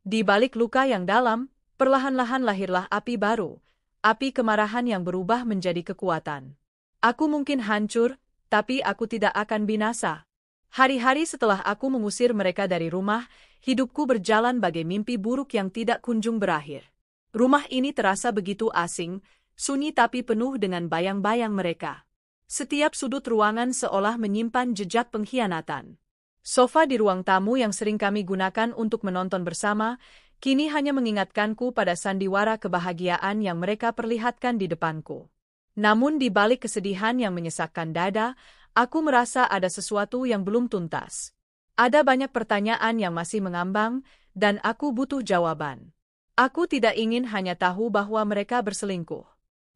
Di balik luka yang dalam, perlahan-lahan lahirlah api baru, api kemarahan yang berubah menjadi kekuatan. Aku mungkin hancur, tapi aku tidak akan binasa. Hari-hari setelah aku mengusir mereka dari rumah, hidupku berjalan bagai mimpi buruk yang tidak kunjung berakhir. Rumah ini terasa begitu asing, sunyi tapi penuh dengan bayang-bayang mereka. Setiap sudut ruangan seolah menyimpan jejak pengkhianatan. Sofa di ruang tamu yang sering kami gunakan untuk menonton bersama, kini hanya mengingatkanku pada sandiwara kebahagiaan yang mereka perlihatkan di depanku. Namun di balik kesedihan yang menyesakkan dada, aku merasa ada sesuatu yang belum tuntas. Ada banyak pertanyaan yang masih mengambang, dan aku butuh jawaban. Aku tidak ingin hanya tahu bahwa mereka berselingkuh.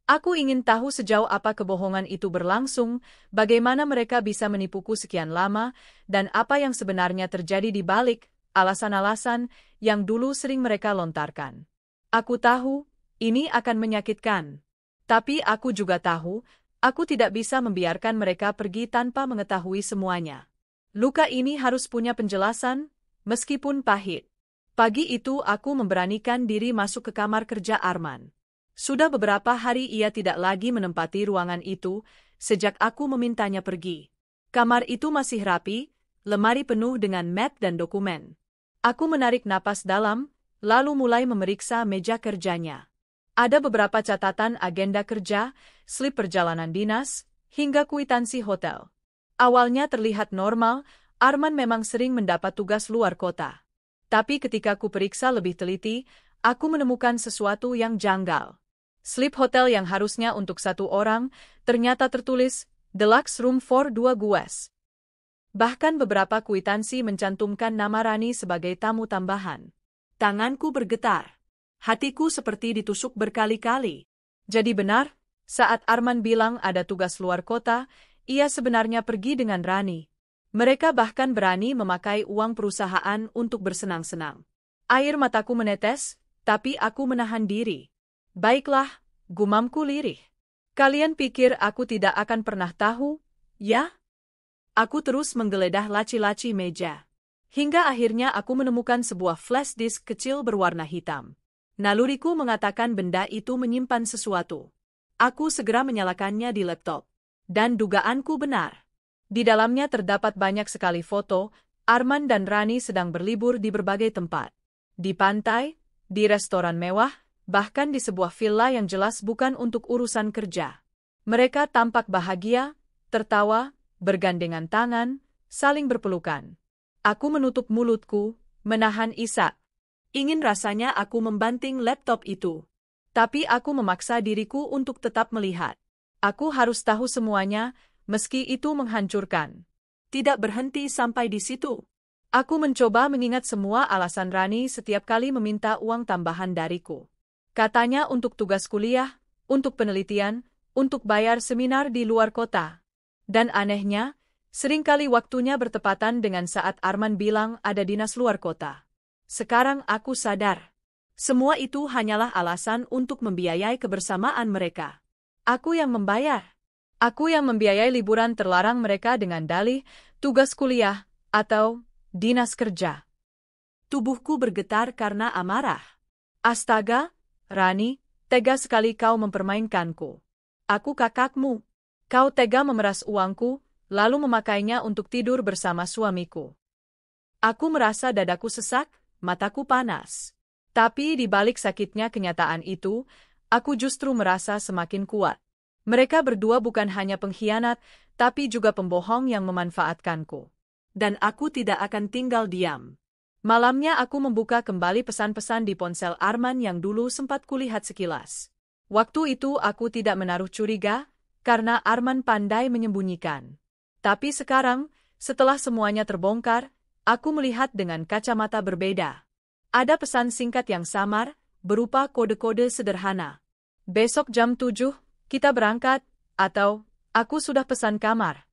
Aku ingin tahu sejauh apa kebohongan itu berlangsung, bagaimana mereka bisa menipuku sekian lama, dan apa yang sebenarnya terjadi di balik alasan-alasan yang dulu sering mereka lontarkan. Aku tahu, ini akan menyakitkan. Tapi aku juga tahu, aku tidak bisa membiarkan mereka pergi tanpa mengetahui semuanya. Luka ini harus punya penjelasan, meskipun pahit. Pagi itu aku memberanikan diri masuk ke kamar kerja Arman. Sudah beberapa hari ia tidak lagi menempati ruangan itu, sejak aku memintanya pergi. Kamar itu masih rapi, lemari penuh dengan map dan dokumen. Aku menarik napas dalam, lalu mulai memeriksa meja kerjanya. Ada beberapa catatan agenda kerja, slip perjalanan dinas, hingga kwitansi hotel. Awalnya terlihat normal, Arman memang sering mendapat tugas luar kota. Tapi ketika ku periksa lebih teliti, aku menemukan sesuatu yang janggal. Slip hotel yang harusnya untuk satu orang, ternyata tertulis, Deluxe Room for 2 guest. Bahkan beberapa kwitansi mencantumkan nama Rani sebagai tamu tambahan. Tanganku bergetar. Hatiku seperti ditusuk berkali-kali. Jadi benar, saat Arman bilang ada tugas luar kota, ia sebenarnya pergi dengan Rani. Mereka bahkan berani memakai uang perusahaan untuk bersenang-senang. Air mataku menetes, tapi aku menahan diri. Baiklah, gumamku lirih. Kalian pikir aku tidak akan pernah tahu, ya? Aku terus menggeledah laci-laci meja. Hingga akhirnya aku menemukan sebuah flash disk kecil berwarna hitam. Naluriku mengatakan benda itu menyimpan sesuatu. Aku segera menyalakannya di laptop. Dan dugaanku benar. Di dalamnya terdapat banyak sekali foto, Arman dan Rani sedang berlibur di berbagai tempat. Di pantai, di restoran mewah, bahkan di sebuah villa yang jelas bukan untuk urusan kerja. Mereka tampak bahagia, tertawa, bergandengan tangan, saling berpelukan. Aku menutup mulutku, menahan isak. Ingin rasanya aku membanting laptop itu. Tapi aku memaksa diriku untuk tetap melihat. Aku harus tahu semuanya, meski itu menghancurkan. Tidak berhenti sampai di situ. Aku mencoba mengingat semua alasan Rani setiap kali meminta uang tambahan dariku. Katanya untuk tugas kuliah, untuk penelitian, untuk bayar seminar di luar kota. Dan anehnya, seringkali waktunya bertepatan dengan saat Arman bilang ada dinas luar kota. Sekarang aku sadar. Semua itu hanyalah alasan untuk membiayai kebersamaan mereka. Aku yang membayar. Aku yang membiayai liburan terlarang mereka dengan dalih, tugas kuliah, atau dinas kerja. Tubuhku bergetar karena amarah. Astaga! Rani, tega sekali kau mempermainkanku. Aku kakakmu. Kau tega memeras uangku, lalu memakainya untuk tidur bersama suamiku. Aku merasa dadaku sesak, mataku panas. Tapi di balik sakitnya kenyataan itu, aku justru merasa semakin kuat. Mereka berdua bukan hanya pengkhianat, tapi juga pembohong yang memanfaatkanku. Dan aku tidak akan tinggal diam. Malamnya aku membuka kembali pesan-pesan di ponsel Arman yang dulu sempat kulihat sekilas. Waktu itu aku tidak menaruh curiga, karena Arman pandai menyembunyikan. Tapi sekarang, setelah semuanya terbongkar, aku melihat dengan kacamata berbeda. Ada pesan singkat yang samar, berupa kode-kode sederhana. Besok jam 7, kita berangkat, atau, aku sudah pesan kamar.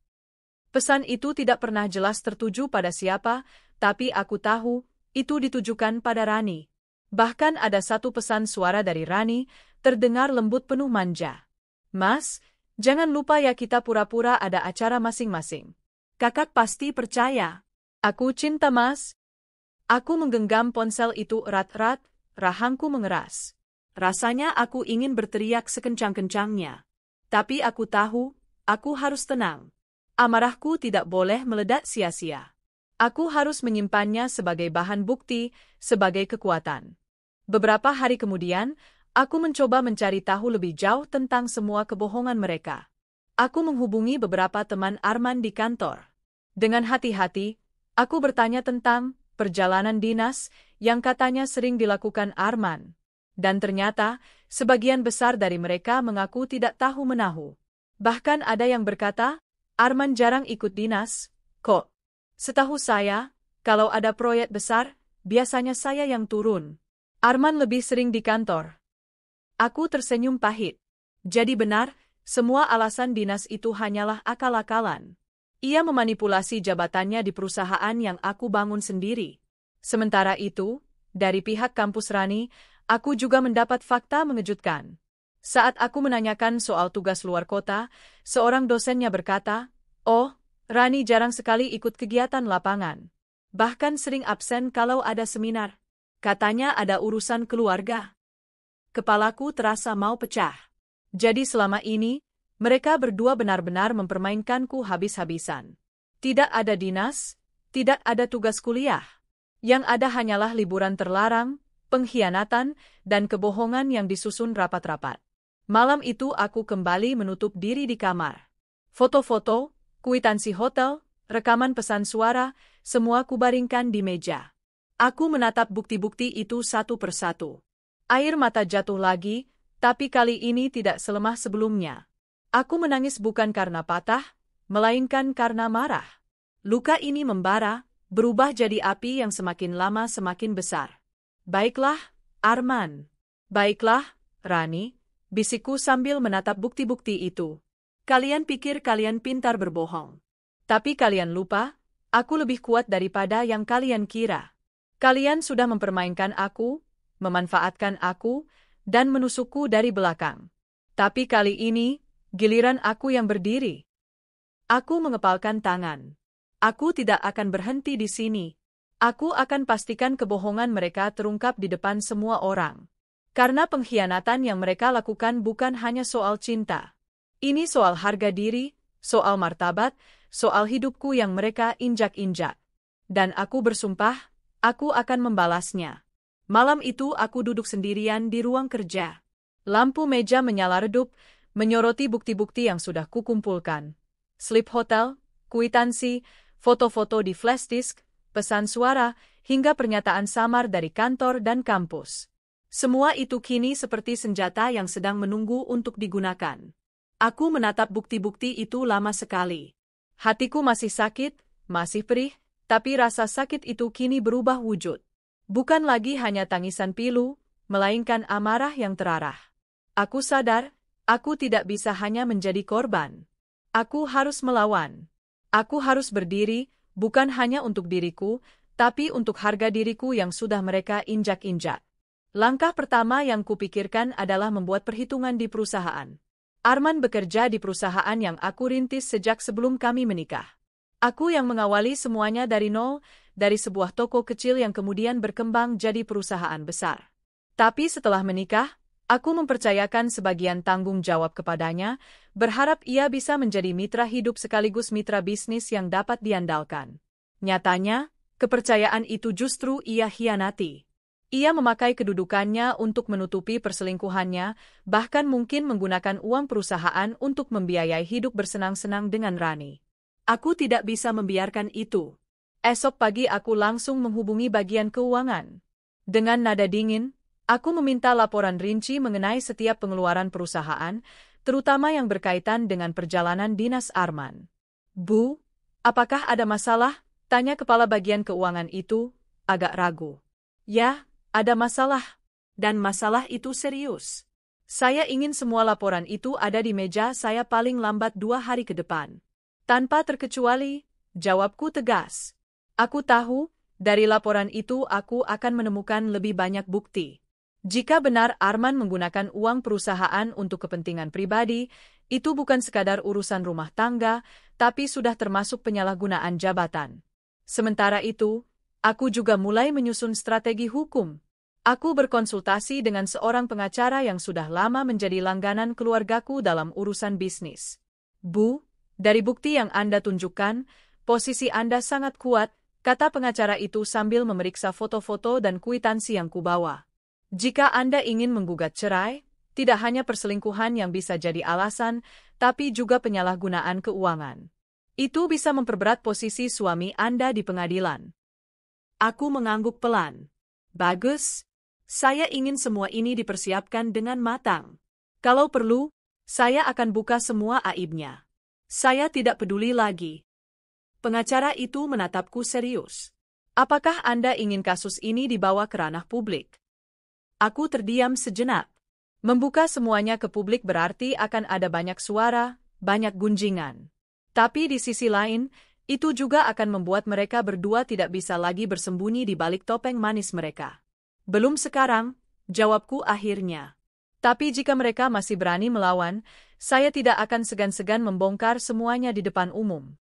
Pesan itu tidak pernah jelas tertuju pada siapa, tapi aku tahu, itu ditujukan pada Rani. Bahkan ada satu pesan suara dari Rani, terdengar lembut penuh manja. Mas, jangan lupa ya kita pura-pura ada acara masing-masing. Kakak pasti percaya. Aku cinta Mas. Aku menggenggam ponsel itu erat-erat, rahangku mengeras. Rasanya aku ingin berteriak sekencang-kencangnya. Tapi aku tahu, aku harus tenang. Amarahku tidak boleh meledak sia-sia. Aku harus menyimpannya sebagai bahan bukti, sebagai kekuatan. Beberapa hari kemudian, aku mencoba mencari tahu lebih jauh tentang semua kebohongan mereka. Aku menghubungi beberapa teman Arman di kantor. Dengan hati-hati, aku bertanya tentang perjalanan dinas yang katanya sering dilakukan Arman. Dan ternyata, sebagian besar dari mereka mengaku tidak tahu menahu. Bahkan ada yang berkata, Arman jarang ikut dinas, kok. Setahu saya, kalau ada proyek besar, biasanya saya yang turun. Arman lebih sering di kantor. Aku tersenyum pahit. Jadi benar, semua alasan dinas itu hanyalah akal-akalan. Ia memanipulasi jabatannya di perusahaan yang aku bangun sendiri. Sementara itu, dari pihak kampus Rani, aku juga mendapat fakta mengejutkan. Saat aku menanyakan soal tugas luar kota, seorang dosennya berkata, "Oh, Rani jarang sekali ikut kegiatan lapangan. Bahkan sering absen kalau ada seminar. Katanya ada urusan keluarga." Kepalaku terasa mau pecah. Jadi selama ini, mereka berdua benar-benar mempermainkanku habis-habisan. Tidak ada dinas, tidak ada tugas kuliah. Yang ada hanyalah liburan terlarang, pengkhianatan, dan kebohongan yang disusun rapat-rapat. Malam itu aku kembali menutup diri di kamar. Foto-foto, kwitansi hotel, rekaman pesan suara, semua kubaringkan di meja. Aku menatap bukti-bukti itu satu persatu. Air mata jatuh lagi, tapi kali ini tidak selemah sebelumnya. Aku menangis bukan karena patah, melainkan karena marah. Luka ini membara, berubah jadi api yang semakin lama semakin besar. Baiklah, Arman. Baiklah, Rani, bisikku sambil menatap bukti-bukti itu. Kalian pikir kalian pintar berbohong. Tapi kalian lupa, aku lebih kuat daripada yang kalian kira. Kalian sudah mempermainkan aku, memanfaatkan aku, dan menusukku dari belakang. Tapi kali ini, giliran aku yang berdiri. Aku mengepalkan tangan. Aku tidak akan berhenti di sini. Aku akan pastikan kebohongan mereka terungkap di depan semua orang. Karena pengkhianatan yang mereka lakukan bukan hanya soal cinta. Ini soal harga diri, soal martabat, soal hidupku yang mereka injak-injak. Dan aku bersumpah, aku akan membalasnya. Malam itu aku duduk sendirian di ruang kerja. Lampu meja menyala redup, menyoroti bukti-bukti yang sudah kukumpulkan. Slip hotel, kwitansi, foto-foto di flash disk, pesan suara, hingga pernyataan samar dari kantor dan kampus. Semua itu kini seperti senjata yang sedang menunggu untuk digunakan. Aku menatap bukti-bukti itu lama sekali. Hatiku masih sakit, masih perih, tapi rasa sakit itu kini berubah wujud. Bukan lagi hanya tangisan pilu, melainkan amarah yang terarah. Aku sadar, aku tidak bisa hanya menjadi korban. Aku harus melawan. Aku harus berdiri, bukan hanya untuk diriku, tapi untuk harga diriku yang sudah mereka injak-injak. Langkah pertama yang kupikirkan adalah membuat perhitungan di perusahaan. Arman bekerja di perusahaan yang aku rintis sejak sebelum kami menikah. Aku yang mengawali semuanya dari nol, dari sebuah toko kecil yang kemudian berkembang jadi perusahaan besar. Tapi setelah menikah, aku mempercayakan sebagian tanggung jawab kepadanya, berharap ia bisa menjadi mitra hidup sekaligus mitra bisnis yang dapat diandalkan. Nyatanya, kepercayaan itu justru ia hianati. Ia memakai kedudukannya untuk menutupi perselingkuhannya, bahkan mungkin menggunakan uang perusahaan untuk membiayai hidup bersenang-senang dengan Rani. Aku tidak bisa membiarkan itu. Esok pagi aku langsung menghubungi bagian keuangan. Dengan nada dingin, aku meminta laporan rinci mengenai setiap pengeluaran perusahaan, terutama yang berkaitan dengan perjalanan dinas Arman. "Bu, apakah ada masalah?" tanya kepala bagian keuangan itu, agak ragu. "Ya, ada masalah. Dan masalah itu serius. Saya ingin semua laporan itu ada di meja saya paling lambat 2 hari ke depan." Tanpa terkecuali, jawabku tegas. Aku tahu, dari laporan itu aku akan menemukan lebih banyak bukti. Jika benar Arman menggunakan uang perusahaan untuk kepentingan pribadi, itu bukan sekadar urusan rumah tangga, tapi sudah termasuk penyalahgunaan jabatan. Sementara itu, aku juga mulai menyusun strategi hukum. Aku berkonsultasi dengan seorang pengacara yang sudah lama menjadi langganan keluargaku dalam urusan bisnis. "Bu, Dari bukti yang Anda tunjukkan, posisi Anda sangat kuat, kata pengacara itu sambil memeriksa foto-foto dan kwitansi yang kubawa. Jika Anda ingin menggugat cerai, tidak hanya perselingkuhan yang bisa jadi alasan, tapi juga penyalahgunaan keuangan. Itu bisa memperberat posisi suami Anda di pengadilan. Aku mengangguk pelan. Bagus. Saya ingin semua ini dipersiapkan dengan matang. Kalau perlu, saya akan buka semua aibnya. Saya tidak peduli lagi. Pengacara itu menatapku serius. Apakah Anda ingin kasus ini dibawa ke ranah publik? Aku terdiam sejenak. Membuka semuanya ke publik berarti akan ada banyak suara, banyak gunjingan. Tapi di sisi lain, itu juga akan membuat mereka berdua tidak bisa lagi bersembunyi di balik topeng manis mereka. Belum sekarang, jawabku akhirnya. Tapi jika mereka masih berani melawan, saya tidak akan segan-segan membongkar semuanya di depan umum.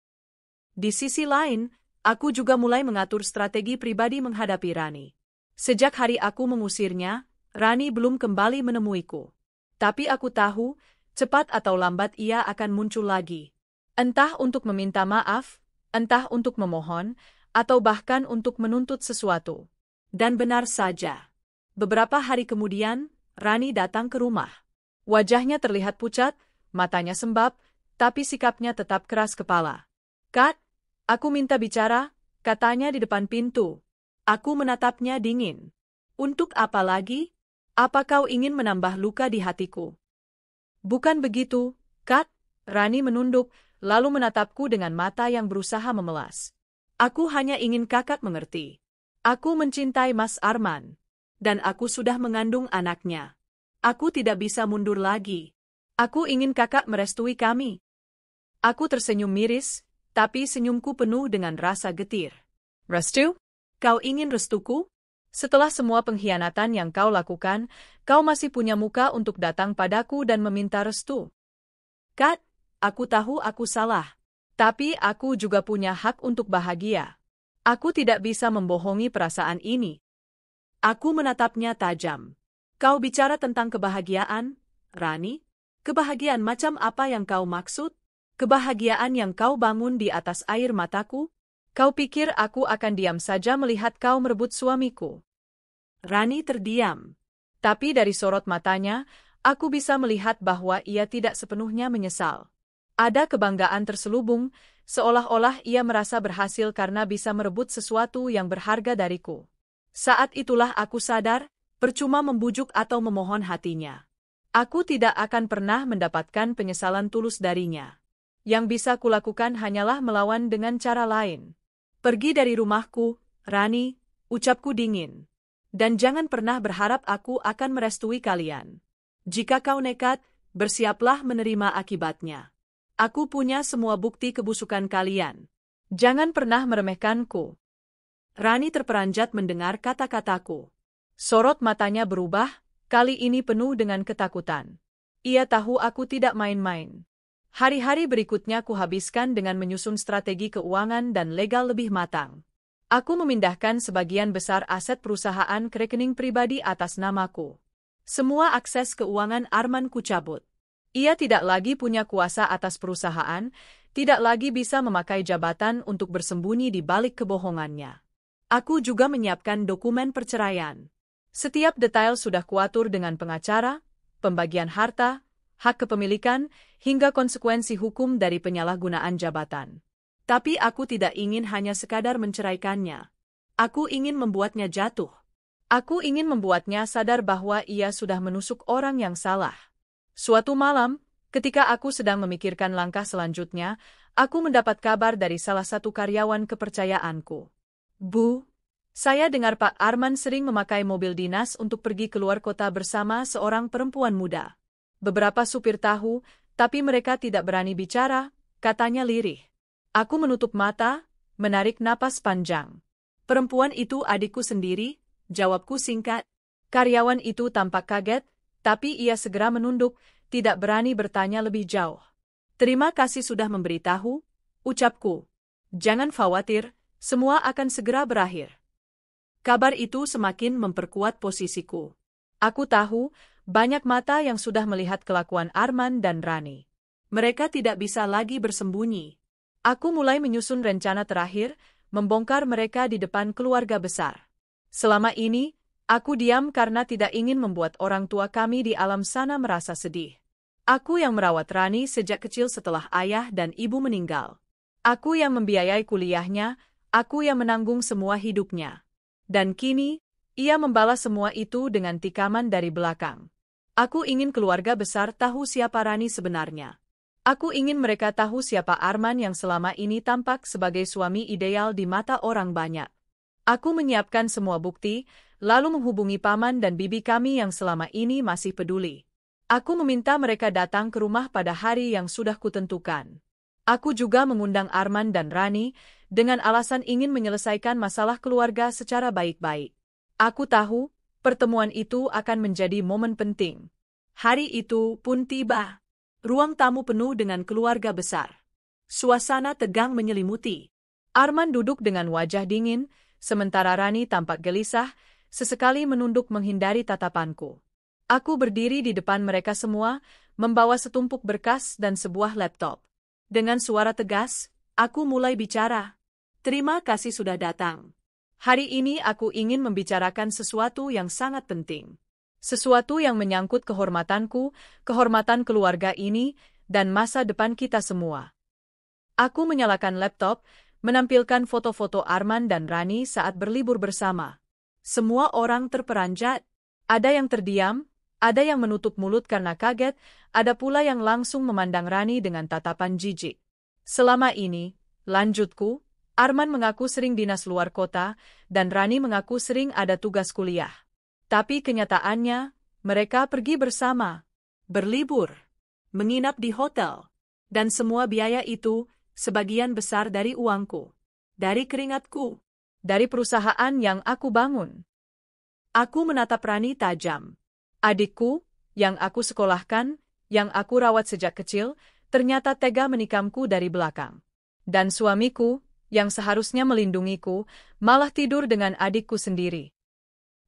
Di sisi lain, aku juga mulai mengatur strategi pribadi menghadapi Rani. Sejak hari aku mengusirnya, Rani belum kembali menemuiku. Tapi aku tahu, cepat atau lambat ia akan muncul lagi. Entah untuk meminta maaf, entah untuk memohon, atau bahkan untuk menuntut sesuatu. Dan benar saja. Beberapa hari kemudian, Rani datang ke rumah. Wajahnya terlihat pucat, matanya sembab, tapi sikapnya tetap keras kepala. "Kat, aku minta bicara," katanya di depan pintu. Aku menatapnya dingin. Untuk apa lagi? Apa kau ingin menambah luka di hatiku? Bukan begitu, Kat. Rani menunduk, lalu menatapku dengan mata yang berusaha memelas. Aku hanya ingin kakak mengerti. Aku mencintai Mas Arman. Dan aku sudah mengandung anaknya. Aku tidak bisa mundur lagi. Aku ingin kakak merestui kami. Aku tersenyum miris, tapi senyumku penuh dengan rasa getir. Restu? Kau ingin restuku? Setelah semua pengkhianatan yang kau lakukan, kau masih punya muka untuk datang padaku dan meminta restu. Kat, aku tahu aku salah. Tapi aku juga punya hak untuk bahagia. Aku tidak bisa membohongi perasaan ini. Aku menatapnya tajam. Kau bicara tentang kebahagiaan, Rani? Kebahagiaan macam apa yang kau maksud? Kebahagiaan yang kau bangun di atas air mataku? Kau pikir aku akan diam saja melihat kau merebut suamiku? Rani terdiam. Tapi dari sorot matanya, aku bisa melihat bahwa ia tidak sepenuhnya menyesal. Ada kebanggaan terselubung, seolah-olah ia merasa berhasil karena bisa merebut sesuatu yang berharga dariku. Saat itulah aku sadar, percuma membujuk atau memohon hatinya. Aku tidak akan pernah mendapatkan penyesalan tulus darinya. Yang bisa kulakukan hanyalah melawan dengan cara lain. Pergi dari rumahku, Rani, ucapku dingin. Dan jangan pernah berharap aku akan merestui kalian. Jika kau nekat, bersiaplah menerima akibatnya. Aku punya semua bukti kebusukan kalian. Jangan pernah meremehkanku. Rani terperanjat mendengar kata-kataku. Sorot matanya berubah, kali ini penuh dengan ketakutan. Ia tahu aku tidak main-main. Hari-hari berikutnya kuhabiskan dengan menyusun strategi keuangan dan legal lebih matang. Aku memindahkan sebagian besar aset perusahaan ke rekening pribadi atas namaku. Semua akses keuangan Arman kucabut. Ia tidak lagi punya kuasa atas perusahaan, tidak lagi bisa memakai jabatan untuk bersembunyi di balik kebohongannya. Aku juga menyiapkan dokumen perceraian. Setiap detail sudah kuatur dengan pengacara, pembagian harta, hak kepemilikan, hingga konsekuensi hukum dari penyalahgunaan jabatan. Tapi aku tidak ingin hanya sekadar menceraikannya. Aku ingin membuatnya jatuh. Aku ingin membuatnya sadar bahwa ia sudah menusuk orang yang salah. Suatu malam, ketika aku sedang memikirkan langkah selanjutnya, aku mendapat kabar dari salah satu karyawan kepercayaanku. "Bu, saya dengar Pak Arman sering memakai mobil dinas untuk pergi keluar kota bersama seorang perempuan muda. Beberapa supir tahu, tapi mereka tidak berani bicara," katanya lirih. Aku menutup mata, menarik napas panjang. "Perempuan itu adikku sendiri," jawabku singkat. Karyawan itu tampak kaget, tapi ia segera menunduk, tidak berani bertanya lebih jauh. "Terima kasih sudah memberitahu," ucapku. "Jangan khawatir, semua akan segera berakhir." Kabar itu semakin memperkuat posisiku. Aku tahu, banyak mata yang sudah melihat kelakuan Arman dan Rani. Mereka tidak bisa lagi bersembunyi. Aku mulai menyusun rencana terakhir, membongkar mereka di depan keluarga besar. Selama ini, aku diam karena tidak ingin membuat orang tua kami di alam sana merasa sedih. Aku yang merawat Rani sejak kecil setelah ayah dan ibu meninggal. Aku yang membiayai kuliahnya, aku yang menanggung semua hidupnya. Dan kini, ia membalas semua itu dengan tikaman dari belakang. Aku ingin keluarga besar tahu siapa Rani sebenarnya. Aku ingin mereka tahu siapa Arman yang selama ini tampak sebagai suami ideal di mata orang banyak. Aku menyiapkan semua bukti, lalu menghubungi paman dan bibi kami yang selama ini masih peduli. Aku meminta mereka datang ke rumah pada hari yang sudah kutentukan. Aku juga mengundang Arman dan Rani dengan alasan ingin menyelesaikan masalah keluarga secara baik-baik. Aku tahu, pertemuan itu akan menjadi momen penting. Hari itu pun tiba. Ruang tamu penuh dengan keluarga besar. Suasana tegang menyelimuti. Arman duduk dengan wajah dingin, sementara Rani tampak gelisah, sesekali menunduk menghindari tatapanku. Aku berdiri di depan mereka semua, membawa setumpuk berkas dan sebuah laptop. Dengan suara tegas, aku mulai bicara. Terima kasih sudah datang. Hari ini aku ingin membicarakan sesuatu yang sangat penting. Sesuatu yang menyangkut kehormatanku, kehormatan keluarga ini, dan masa depan kita semua. Aku menyalakan laptop, menampilkan foto-foto Arman dan Rani saat berlibur bersama. Semua orang terperanjat. Ada yang terdiam, ada yang menutup mulut karena kaget, ada pula yang langsung memandang Rani dengan tatapan jijik. Selama ini, lanjutku, Arman mengaku sering dinas luar kota, dan Rani mengaku sering ada tugas kuliah. Tapi kenyataannya, mereka pergi bersama, berlibur, menginap di hotel, dan semua biaya itu, sebagian besar dari uangku, dari keringatku, dari perusahaan yang aku bangun. Aku menatap Rani tajam. Adikku, yang aku sekolahkan, yang aku rawat sejak kecil, ternyata tega menikamku dari belakang. Dan suamiku, yang seharusnya melindungiku, malah tidur dengan adikku sendiri.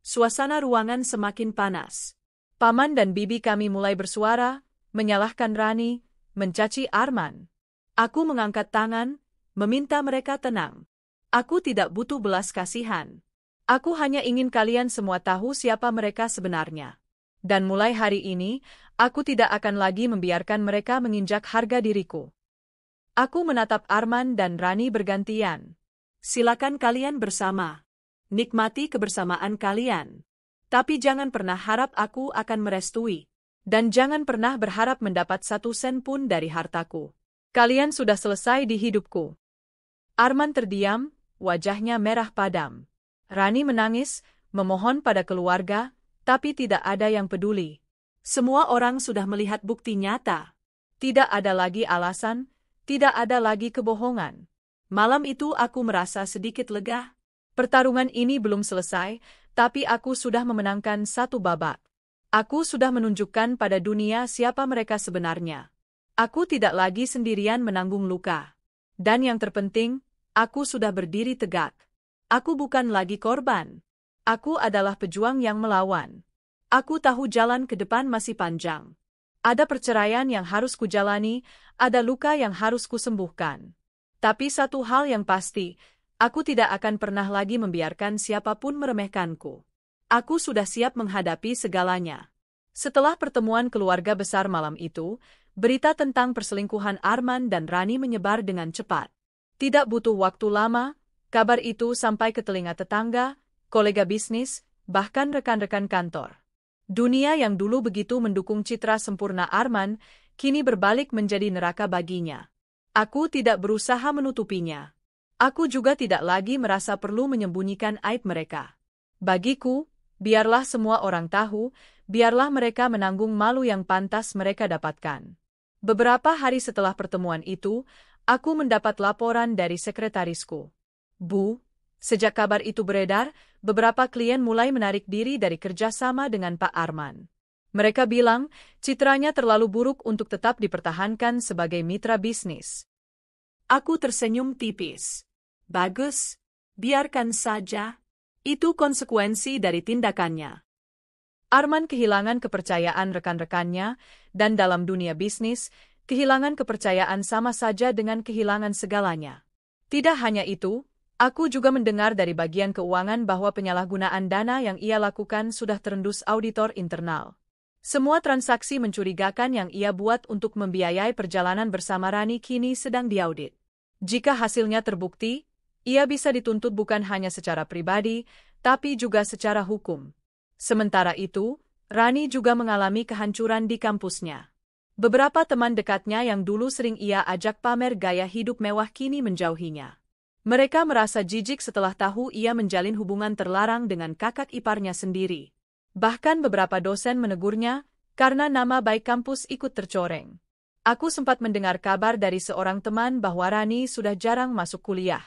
Suasana ruangan semakin panas. Paman dan bibi kami mulai bersuara, menyalahkan Rani, mencaci Arman. Aku mengangkat tangan, meminta mereka tenang. Aku tidak butuh belas kasihan. Aku hanya ingin kalian semua tahu siapa mereka sebenarnya. Dan mulai hari ini, aku tidak akan lagi membiarkan mereka menginjak harga diriku. Aku menatap Arman dan Rani bergantian. Silakan kalian bersama. Nikmati kebersamaan kalian. Tapi jangan pernah harap aku akan merestui. Dan jangan pernah berharap mendapat 1 sen pun dari hartaku. Kalian sudah selesai di hidupku. Arman terdiam, wajahnya merah padam. Rani menangis, memohon pada keluarga, tapi tidak ada yang peduli. Semua orang sudah melihat bukti nyata. Tidak ada lagi alasan, tidak ada lagi kebohongan. Malam itu aku merasa sedikit lega. Pertarungan ini belum selesai, tapi aku sudah memenangkan 1 babak. Aku sudah menunjukkan pada dunia siapa mereka sebenarnya. Aku tidak lagi sendirian menanggung luka. Dan yang terpenting, aku sudah berdiri tegak. Aku bukan lagi korban. Aku adalah pejuang yang melawan. Aku tahu jalan ke depan masih panjang. Ada perceraian yang harus kujalani, ada luka yang harus kusembuhkan. Tapi satu hal yang pasti, aku tidak akan pernah lagi membiarkan siapapun meremehkanku. Aku sudah siap menghadapi segalanya. Setelah pertemuan keluarga besar malam itu, berita tentang perselingkuhan Arman dan Rani menyebar dengan cepat. Tidak butuh waktu lama, kabar itu sampai ke telinga tetangga, kolega bisnis, bahkan rekan-rekan kantor. Dunia yang dulu begitu mendukung citra sempurna Arman, kini berbalik menjadi neraka baginya. Aku tidak berusaha menutupinya. Aku juga tidak lagi merasa perlu menyembunyikan aib mereka. Bagiku, biarlah semua orang tahu, biarlah mereka menanggung malu yang pantas mereka dapatkan. Beberapa hari setelah pertemuan itu, aku mendapat laporan dari sekretarisku. Bu, sejak kabar itu beredar, beberapa klien mulai menarik diri dari kerjasama dengan Pak Arman. Mereka bilang, citranya terlalu buruk untuk tetap dipertahankan sebagai mitra bisnis. Aku tersenyum tipis. Bagus, biarkan saja. Itu konsekuensi dari tindakannya. Arman kehilangan kepercayaan rekan-rekannya, dan dalam dunia bisnis, Kehilangan kepercayaan sama saja dengan kehilangan segalanya. Tidak hanya itu, aku juga mendengar dari bagian keuangan bahwa penyalahgunaan dana yang ia lakukan sudah terendus auditor internal. Semua transaksi mencurigakan yang ia buat untuk membiayai perjalanan bersama Rani kini sedang diaudit. Jika hasilnya terbukti, ia bisa dituntut bukan hanya secara pribadi, tapi juga secara hukum. Sementara itu, Rani juga mengalami kehancuran di kampusnya. Beberapa teman dekatnya yang dulu sering ia ajak pamer gaya hidup mewah kini menjauhinya. Mereka merasa jijik setelah tahu ia menjalin hubungan terlarang dengan kakak iparnya sendiri. Bahkan beberapa dosen menegurnya karena nama baik kampus ikut tercoreng. Aku sempat mendengar kabar dari seorang teman bahwa Rani sudah jarang masuk kuliah.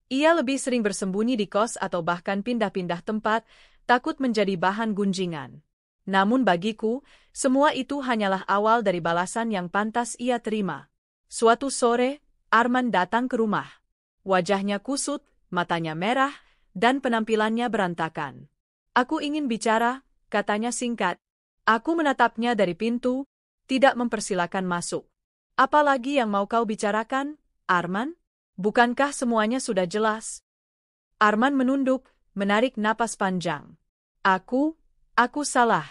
Ia lebih sering bersembunyi di kos atau bahkan pindah-pindah tempat, takut menjadi bahan gunjingan. Namun bagiku, semua itu hanyalah awal dari balasan yang pantas ia terima. Suatu sore, Arman datang ke rumah. Wajahnya kusut, matanya merah, dan penampilannya berantakan. "Aku ingin bicara," katanya singkat. Aku menatapnya dari pintu, tidak mempersilakan masuk. "Apa lagi yang mau kau bicarakan, Arman? Bukankah semuanya sudah jelas?" Arman menunduk, menarik napas panjang. Aku salah.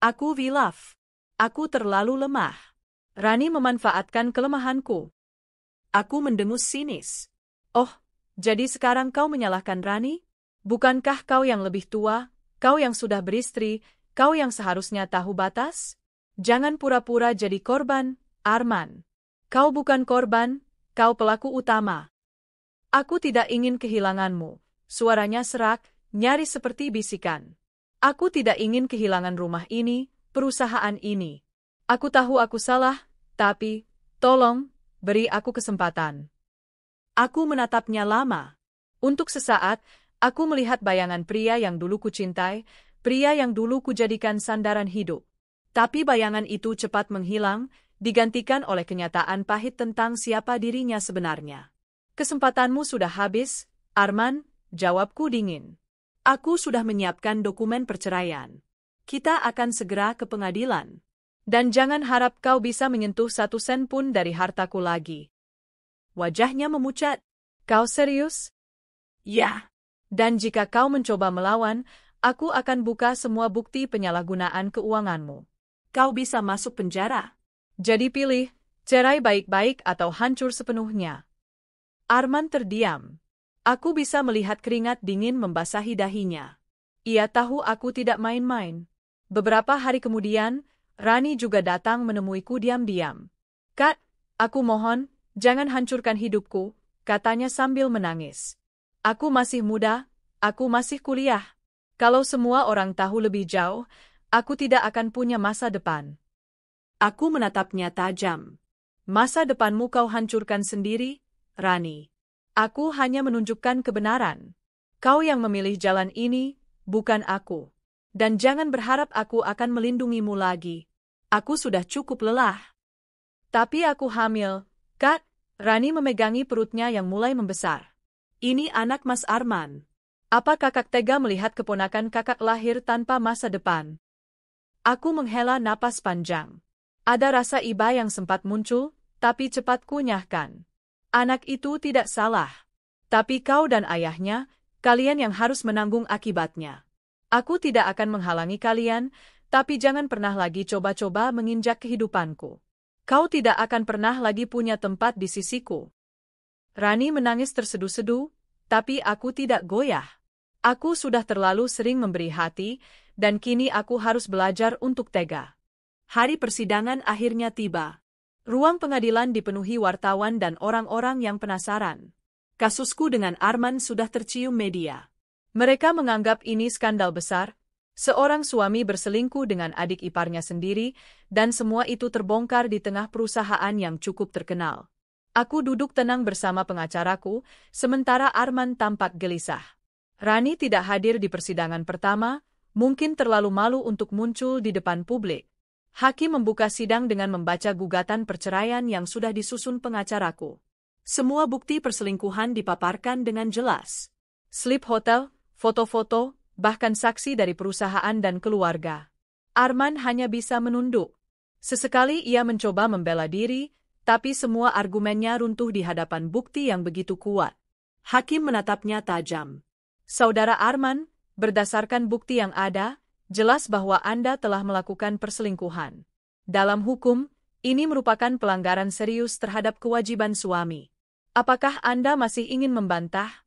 Aku hilaf. Aku terlalu lemah. Rani memanfaatkan kelemahanku. Aku mendengus sinis. "Oh, jadi sekarang kau menyalahkan Rani? Bukankah kau yang lebih tua, kau yang sudah beristri, kau yang seharusnya tahu batas? Jangan pura-pura jadi korban, Arman. Kau bukan korban, kau pelaku utama." "Aku tidak ingin kehilanganmu," suaranya serak, nyaris seperti bisikan. "Aku tidak ingin kehilangan rumah ini, perusahaan ini. Aku tahu aku salah, tapi, tolong, beri aku kesempatan." Aku menatapnya lama. Untuk sesaat, aku melihat bayangan pria yang dulu kucintai, pria yang dulu kujadikan sandaran hidup. Tapi bayangan itu cepat menghilang, digantikan oleh kenyataan pahit tentang siapa dirinya sebenarnya. "Kesempatanmu sudah habis, Arman," jawabku dingin. "Aku sudah menyiapkan dokumen perceraian. Kita akan segera ke pengadilan. Dan jangan harap kau bisa menyentuh 1 sen pun dari hartaku lagi." Wajahnya memucat. "Kau serius?" "Ya. Dan jika kau mencoba melawan, aku akan buka semua bukti penyalahgunaan keuanganmu. Kau bisa masuk penjara. Jadi pilih, cerai baik-baik atau hancur sepenuhnya." Arman terdiam. Aku bisa melihat keringat dingin membasahi dahinya. Ia tahu aku tidak main-main. Beberapa hari kemudian, Rani juga datang menemuiku diam-diam. "Kak, aku mohon, jangan hancurkan hidupku," katanya sambil menangis. "Aku masih muda, aku masih kuliah. Kalau semua orang tahu lebih jauh, aku tidak akan punya masa depan." Aku menatapnya tajam. "Masa depanmu kau hancurkan sendiri, Rani. Aku hanya menunjukkan kebenaran. Kau yang memilih jalan ini, bukan aku. Dan jangan berharap aku akan melindungimu lagi. Aku sudah cukup lelah." "Tapi aku hamil, Kak." Rani memegangi perutnya yang mulai membesar. "Ini anak Mas Arman. Apa kakak tega melihat keponakan kakak lahir tanpa masa depan?" Aku menghela napas panjang. Ada rasa iba yang sempat muncul, tapi cepat kunyahkan. Anak itu tidak salah. Tapi kau dan ayahnya, kalian yang harus menanggung akibatnya. Aku tidak akan menghalangi kalian, tapi jangan pernah lagi coba-coba menginjak kehidupanku. Kau tidak akan pernah lagi punya tempat di sisiku." Rani menangis terseduh-seduh, tapi aku tidak goyah. Aku sudah terlalu sering memberi hati, dan kini aku harus belajar untuk tega. Hari persidangan akhirnya tiba. Ruang pengadilan dipenuhi wartawan dan orang-orang yang penasaran. Kasusku dengan Arman sudah tercium media. Mereka menganggap ini skandal besar, seorang suami berselingkuh dengan adik iparnya sendiri, dan semua itu terbongkar di tengah perusahaan yang cukup terkenal. Aku duduk tenang bersama pengacaraku, sementara Arman tampak gelisah. Rani tidak hadir di persidangan pertama, mungkin terlalu malu untuk muncul di depan publik. Hakim membuka sidang dengan membaca gugatan perceraian yang sudah disusun pengacaraku. Semua bukti perselingkuhan dipaparkan dengan jelas. Slip hotel, foto-foto, bahkan saksi dari perusahaan dan keluarga. Arman hanya bisa menunduk. Sesekali ia mencoba membela diri, tapi semua argumennya runtuh di hadapan bukti yang begitu kuat. Hakim menatapnya tajam. Saudara Arman, berdasarkan bukti yang ada, jelas bahwa Anda telah melakukan perselingkuhan. Dalam hukum, ini merupakan pelanggaran serius terhadap kewajiban suami. Apakah Anda masih ingin membantah?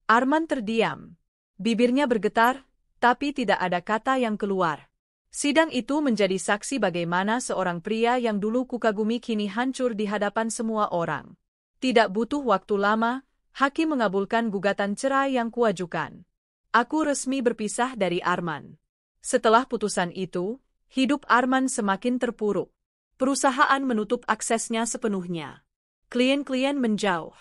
Arman terdiam. Bibirnya bergetar, tapi tidak ada kata yang keluar. Sidang itu menjadi saksi bagaimana seorang pria yang dulu kukagumi kini hancur di hadapan semua orang. Tidak butuh waktu lama, hakim mengabulkan gugatan cerai yang kuajukan. Aku resmi berpisah dari Arman. Setelah putusan itu, hidup Arman semakin terpuruk. Perusahaan menutup aksesnya sepenuhnya. Klien-klien menjauh.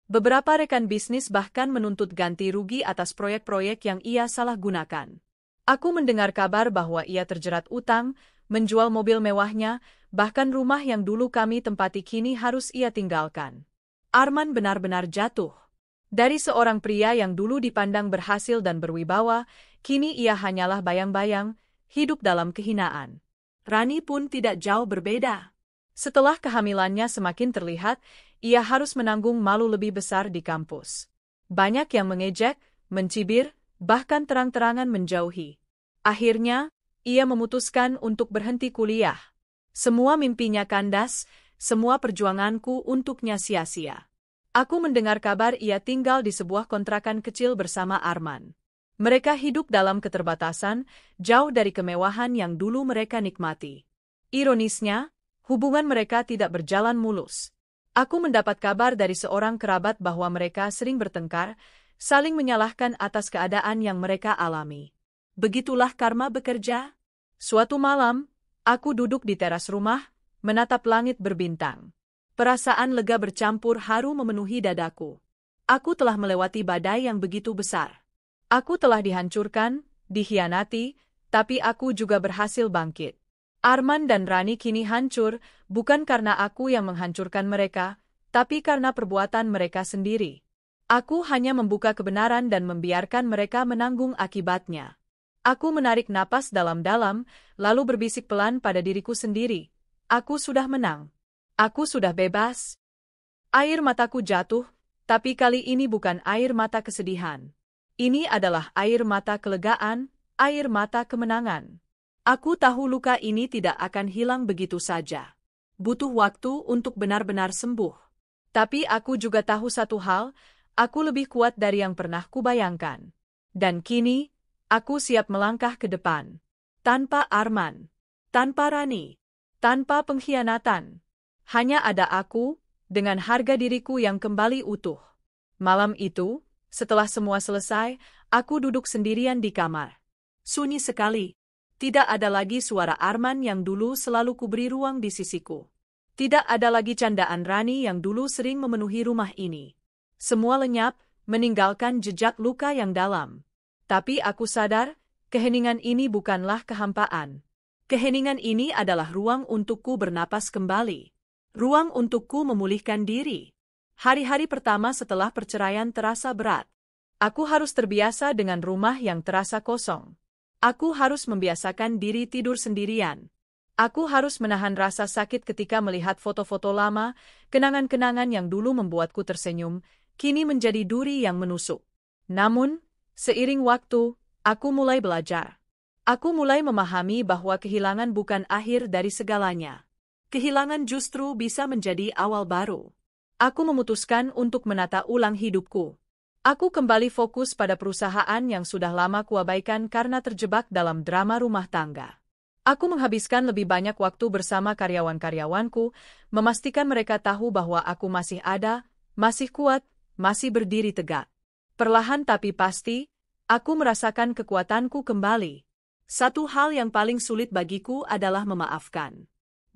Beberapa rekan bisnis bahkan menuntut ganti rugi atas proyek-proyek yang ia salah gunakan. Aku mendengar kabar bahwa ia terjerat utang, menjual mobil mewahnya, bahkan rumah yang dulu kami tempati kini harus ia tinggalkan. Arman benar-benar jatuh. Dari seorang pria yang dulu dipandang berhasil dan berwibawa, kini ia hanyalah bayang-bayang, hidup dalam kehinaan. Rani pun tidak jauh berbeda. Setelah kehamilannya semakin terlihat, ia harus menanggung malu lebih besar di kampus. Banyak yang mengejek, mencibir, bahkan terang-terangan menjauhi. Akhirnya, ia memutuskan untuk berhenti kuliah. Semua mimpinya kandas, semua perjuanganku untuknya sia-sia. Aku mendengar kabar ia tinggal di sebuah kontrakan kecil bersama Arman. Mereka hidup dalam keterbatasan, jauh dari kemewahan yang dulu mereka nikmati. Ironisnya, hubungan mereka tidak berjalan mulus. Aku mendapat kabar dari seorang kerabat bahwa mereka sering bertengkar, saling menyalahkan atas keadaan yang mereka alami. Begitulah karma bekerja. Suatu malam, aku duduk di teras rumah, menatap langit berbintang. Perasaan lega bercampur haru memenuhi dadaku. Aku telah melewati badai yang begitu besar. Aku telah dihancurkan, dikhianati, tapi aku juga berhasil bangkit. Arman dan Rani kini hancur, bukan karena aku yang menghancurkan mereka, tapi karena perbuatan mereka sendiri. Aku hanya membuka kebenaran dan membiarkan mereka menanggung akibatnya. Aku menarik napas dalam-dalam, lalu berbisik pelan pada diriku sendiri. Aku sudah menang. Aku sudah bebas. Air mataku jatuh, tapi kali ini bukan air mata kesedihan. Ini adalah air mata kelegaan, air mata kemenangan. Aku tahu luka ini tidak akan hilang begitu saja. Butuh waktu untuk benar-benar sembuh. Tapi aku juga tahu satu hal, aku lebih kuat dari yang pernah kubayangkan. Dan kini, aku siap melangkah ke depan. Tanpa Arman, tanpa Rani, tanpa pengkhianatan. Hanya ada aku, dengan harga diriku yang kembali utuh. Malam itu, setelah semua selesai, aku duduk sendirian di kamar. Sunyi sekali. Tidak ada lagi suara Arman yang dulu selalu kuberi ruang di sisiku. Tidak ada lagi candaan Rani yang dulu sering memenuhi rumah ini. Semua lenyap, meninggalkan jejak luka yang dalam. Tapi aku sadar, keheningan ini bukanlah kehampaan. Keheningan ini adalah ruang untukku bernapas kembali. Ruang untukku memulihkan diri. Hari-hari pertama setelah perceraian terasa berat. Aku harus terbiasa dengan rumah yang terasa kosong. Aku harus membiasakan diri tidur sendirian. Aku harus menahan rasa sakit ketika melihat foto-foto lama, kenangan-kenangan yang dulu membuatku tersenyum, kini menjadi duri yang menusuk. Namun, seiring waktu, aku mulai belajar. Aku mulai memahami bahwa kehilangan bukan akhir dari segalanya. Kehilangan justru bisa menjadi awal baru. Aku memutuskan untuk menata ulang hidupku. Aku kembali fokus pada perusahaan yang sudah lama kuabaikan karena terjebak dalam drama rumah tangga. Aku menghabiskan lebih banyak waktu bersama karyawan-karyawanku, memastikan mereka tahu bahwa aku masih ada, masih kuat, masih berdiri tegak. Perlahan tapi pasti, aku merasakan kekuatanku kembali. Satu hal yang paling sulit bagiku adalah memaafkan.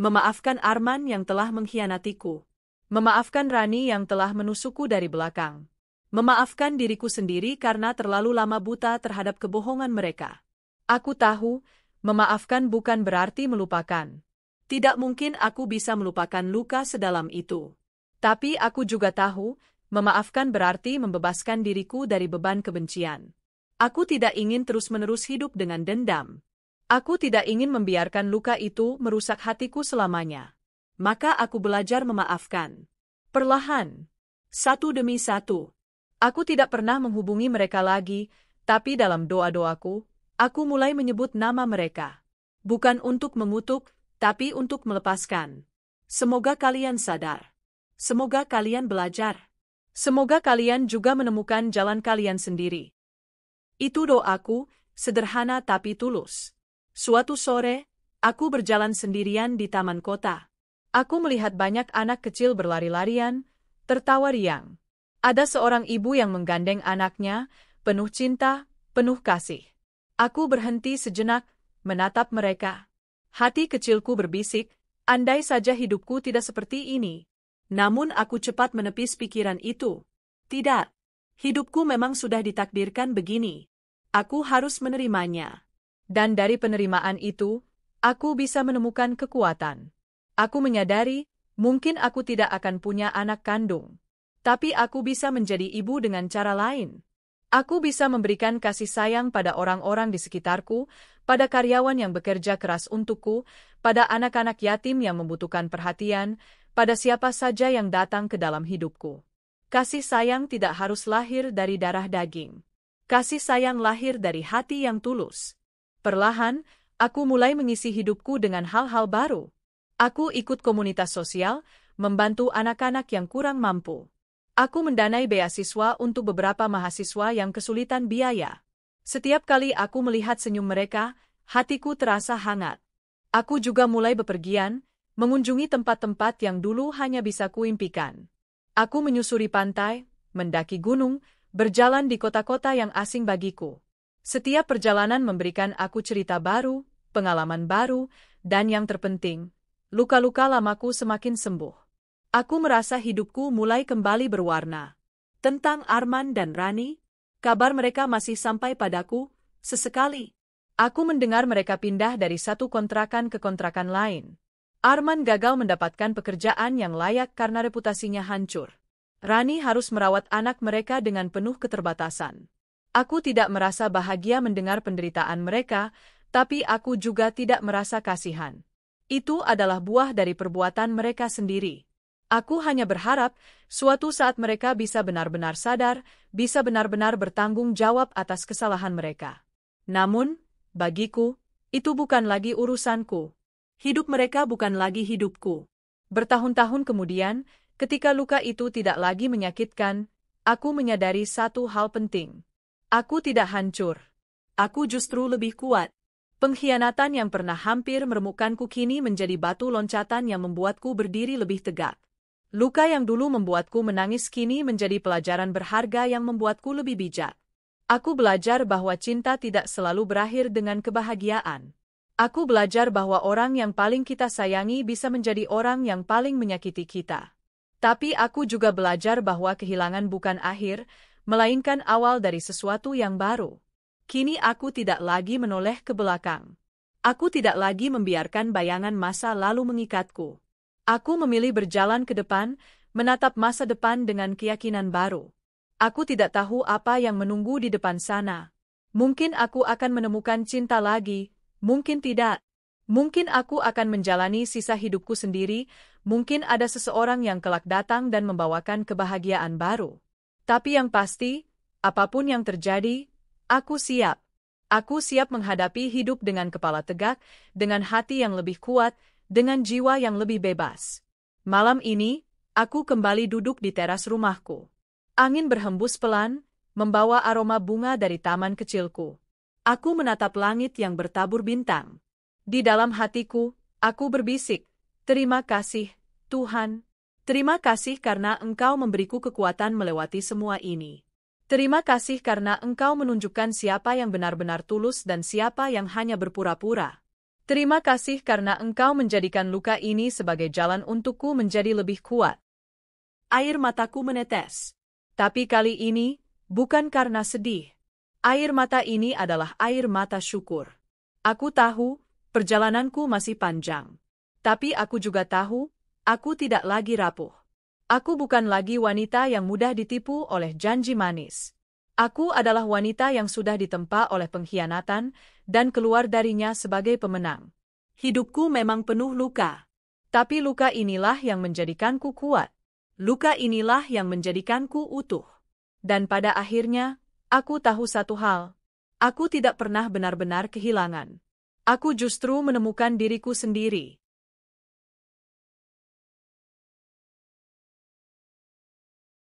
Memaafkan Arman yang telah mengkhianatiku. Memaafkan Rani yang telah menusukku dari belakang. Memaafkan diriku sendiri karena terlalu lama buta terhadap kebohongan mereka. Aku tahu, memaafkan bukan berarti melupakan. Tidak mungkin aku bisa melupakan luka sedalam itu. Tapi aku juga tahu, memaafkan berarti membebaskan diriku dari beban kebencian. Aku tidak ingin terus-menerus hidup dengan dendam. Aku tidak ingin membiarkan luka itu merusak hatiku selamanya. Maka aku belajar memaafkan. Perlahan. Satu demi satu. Aku tidak pernah menghubungi mereka lagi, tapi dalam doa-doaku, aku mulai menyebut nama mereka. Bukan untuk mengutuk, tapi untuk melepaskan. Semoga kalian sadar. Semoga kalian belajar. Semoga kalian juga menemukan jalan kalian sendiri. Itu doaku, sederhana tapi tulus. Suatu sore, aku berjalan sendirian di taman kota. Aku melihat banyak anak kecil berlari-larian, tertawa riang. Ada seorang ibu yang menggandeng anaknya, penuh cinta, penuh kasih. Aku berhenti sejenak, menatap mereka. Hati kecilku berbisik, andai saja hidupku tidak seperti ini. Namun aku cepat menepis pikiran itu. Tidak. Hidupku memang sudah ditakdirkan begini. Aku harus menerimanya. Dan dari penerimaan itu, aku bisa menemukan kekuatan. Aku menyadari, mungkin aku tidak akan punya anak kandung. Tapi aku bisa menjadi ibu dengan cara lain. Aku bisa memberikan kasih sayang pada orang-orang di sekitarku, pada karyawan yang bekerja keras untukku, pada anak-anak yatim yang membutuhkan perhatian, pada siapa saja yang datang ke dalam hidupku. Kasih sayang tidak harus lahir dari darah daging. Kasih sayang lahir dari hati yang tulus. Perlahan, aku mulai mengisi hidupku dengan hal-hal baru. Aku ikut komunitas sosial, membantu anak-anak yang kurang mampu. Aku mendanai beasiswa untuk beberapa mahasiswa yang kesulitan biaya. Setiap kali aku melihat senyum mereka, hatiku terasa hangat. Aku juga mulai bepergian, mengunjungi tempat-tempat yang dulu hanya bisa kuimpikan. Aku menyusuri pantai, mendaki gunung, berjalan di kota-kota yang asing bagiku. Setiap perjalanan memberikan aku cerita baru, pengalaman baru, dan yang terpenting, luka-luka lamaku semakin sembuh. Aku merasa hidupku mulai kembali berwarna. Tentang Arman dan Rani, kabar mereka masih sampai padaku, sesekali. Aku mendengar mereka pindah dari satu kontrakan ke kontrakan lain. Arman gagal mendapatkan pekerjaan yang layak karena reputasinya hancur. Rani harus merawat anak mereka dengan penuh keterbatasan. Aku tidak merasa bahagia mendengar penderitaan mereka, tapi aku juga tidak merasa kasihan. Itu adalah buah dari perbuatan mereka sendiri. Aku hanya berharap suatu saat mereka bisa benar-benar sadar, bisa benar-benar bertanggung jawab atas kesalahan mereka. Namun, bagiku, itu bukan lagi urusanku. Hidup mereka bukan lagi hidupku. Bertahun-tahun kemudian, ketika luka itu tidak lagi menyakitkan, aku menyadari satu hal penting. Aku tidak hancur. Aku justru lebih kuat. Pengkhianatan yang pernah hampir meremukkanku kini menjadi batu loncatan yang membuatku berdiri lebih tegak. Luka yang dulu membuatku menangis kini menjadi pelajaran berharga yang membuatku lebih bijak. Aku belajar bahwa cinta tidak selalu berakhir dengan kebahagiaan. Aku belajar bahwa orang yang paling kita sayangi bisa menjadi orang yang paling menyakiti kita. Tapi aku juga belajar bahwa kehilangan bukan akhir, melainkan awal dari sesuatu yang baru. Kini aku tidak lagi menoleh ke belakang. Aku tidak lagi membiarkan bayangan masa lalu mengikatku. Aku memilih berjalan ke depan, menatap masa depan dengan keyakinan baru. Aku tidak tahu apa yang menunggu di depan sana. Mungkin aku akan menemukan cinta lagi, mungkin tidak. Mungkin aku akan menjalani sisa hidupku sendiri, mungkin ada seseorang yang kelak datang dan membawakan kebahagiaan baru. Tapi yang pasti, apapun yang terjadi, aku siap. Aku siap menghadapi hidup dengan kepala tegak, dengan hati yang lebih kuat, dengan jiwa yang lebih bebas. Malam ini, aku kembali duduk di teras rumahku. Angin berhembus pelan, membawa aroma bunga dari taman kecilku. Aku menatap langit yang bertabur bintang. Di dalam hatiku, aku berbisik, "Terima kasih, Tuhan. Terima kasih karena Engkau memberiku kekuatan melewati semua ini. Terima kasih karena Engkau menunjukkan siapa yang benar-benar tulus dan siapa yang hanya berpura-pura. Terima kasih karena Engkau menjadikan luka ini sebagai jalan untukku menjadi lebih kuat." Air mataku menetes. Tapi kali ini, bukan karena sedih. Air mata ini adalah air mata syukur. Aku tahu, perjalananku masih panjang. Tapi aku juga tahu, aku tidak lagi rapuh. Aku bukan lagi wanita yang mudah ditipu oleh janji manis. Aku adalah wanita yang sudah ditempa oleh pengkhianatan dan keluar darinya sebagai pemenang. Hidupku memang penuh luka. Tapi luka inilah yang menjadikanku kuat. Luka inilah yang menjadikanku utuh. Dan pada akhirnya, aku tahu satu hal. Aku tidak pernah benar-benar kehilangan. Aku justru menemukan diriku sendiri.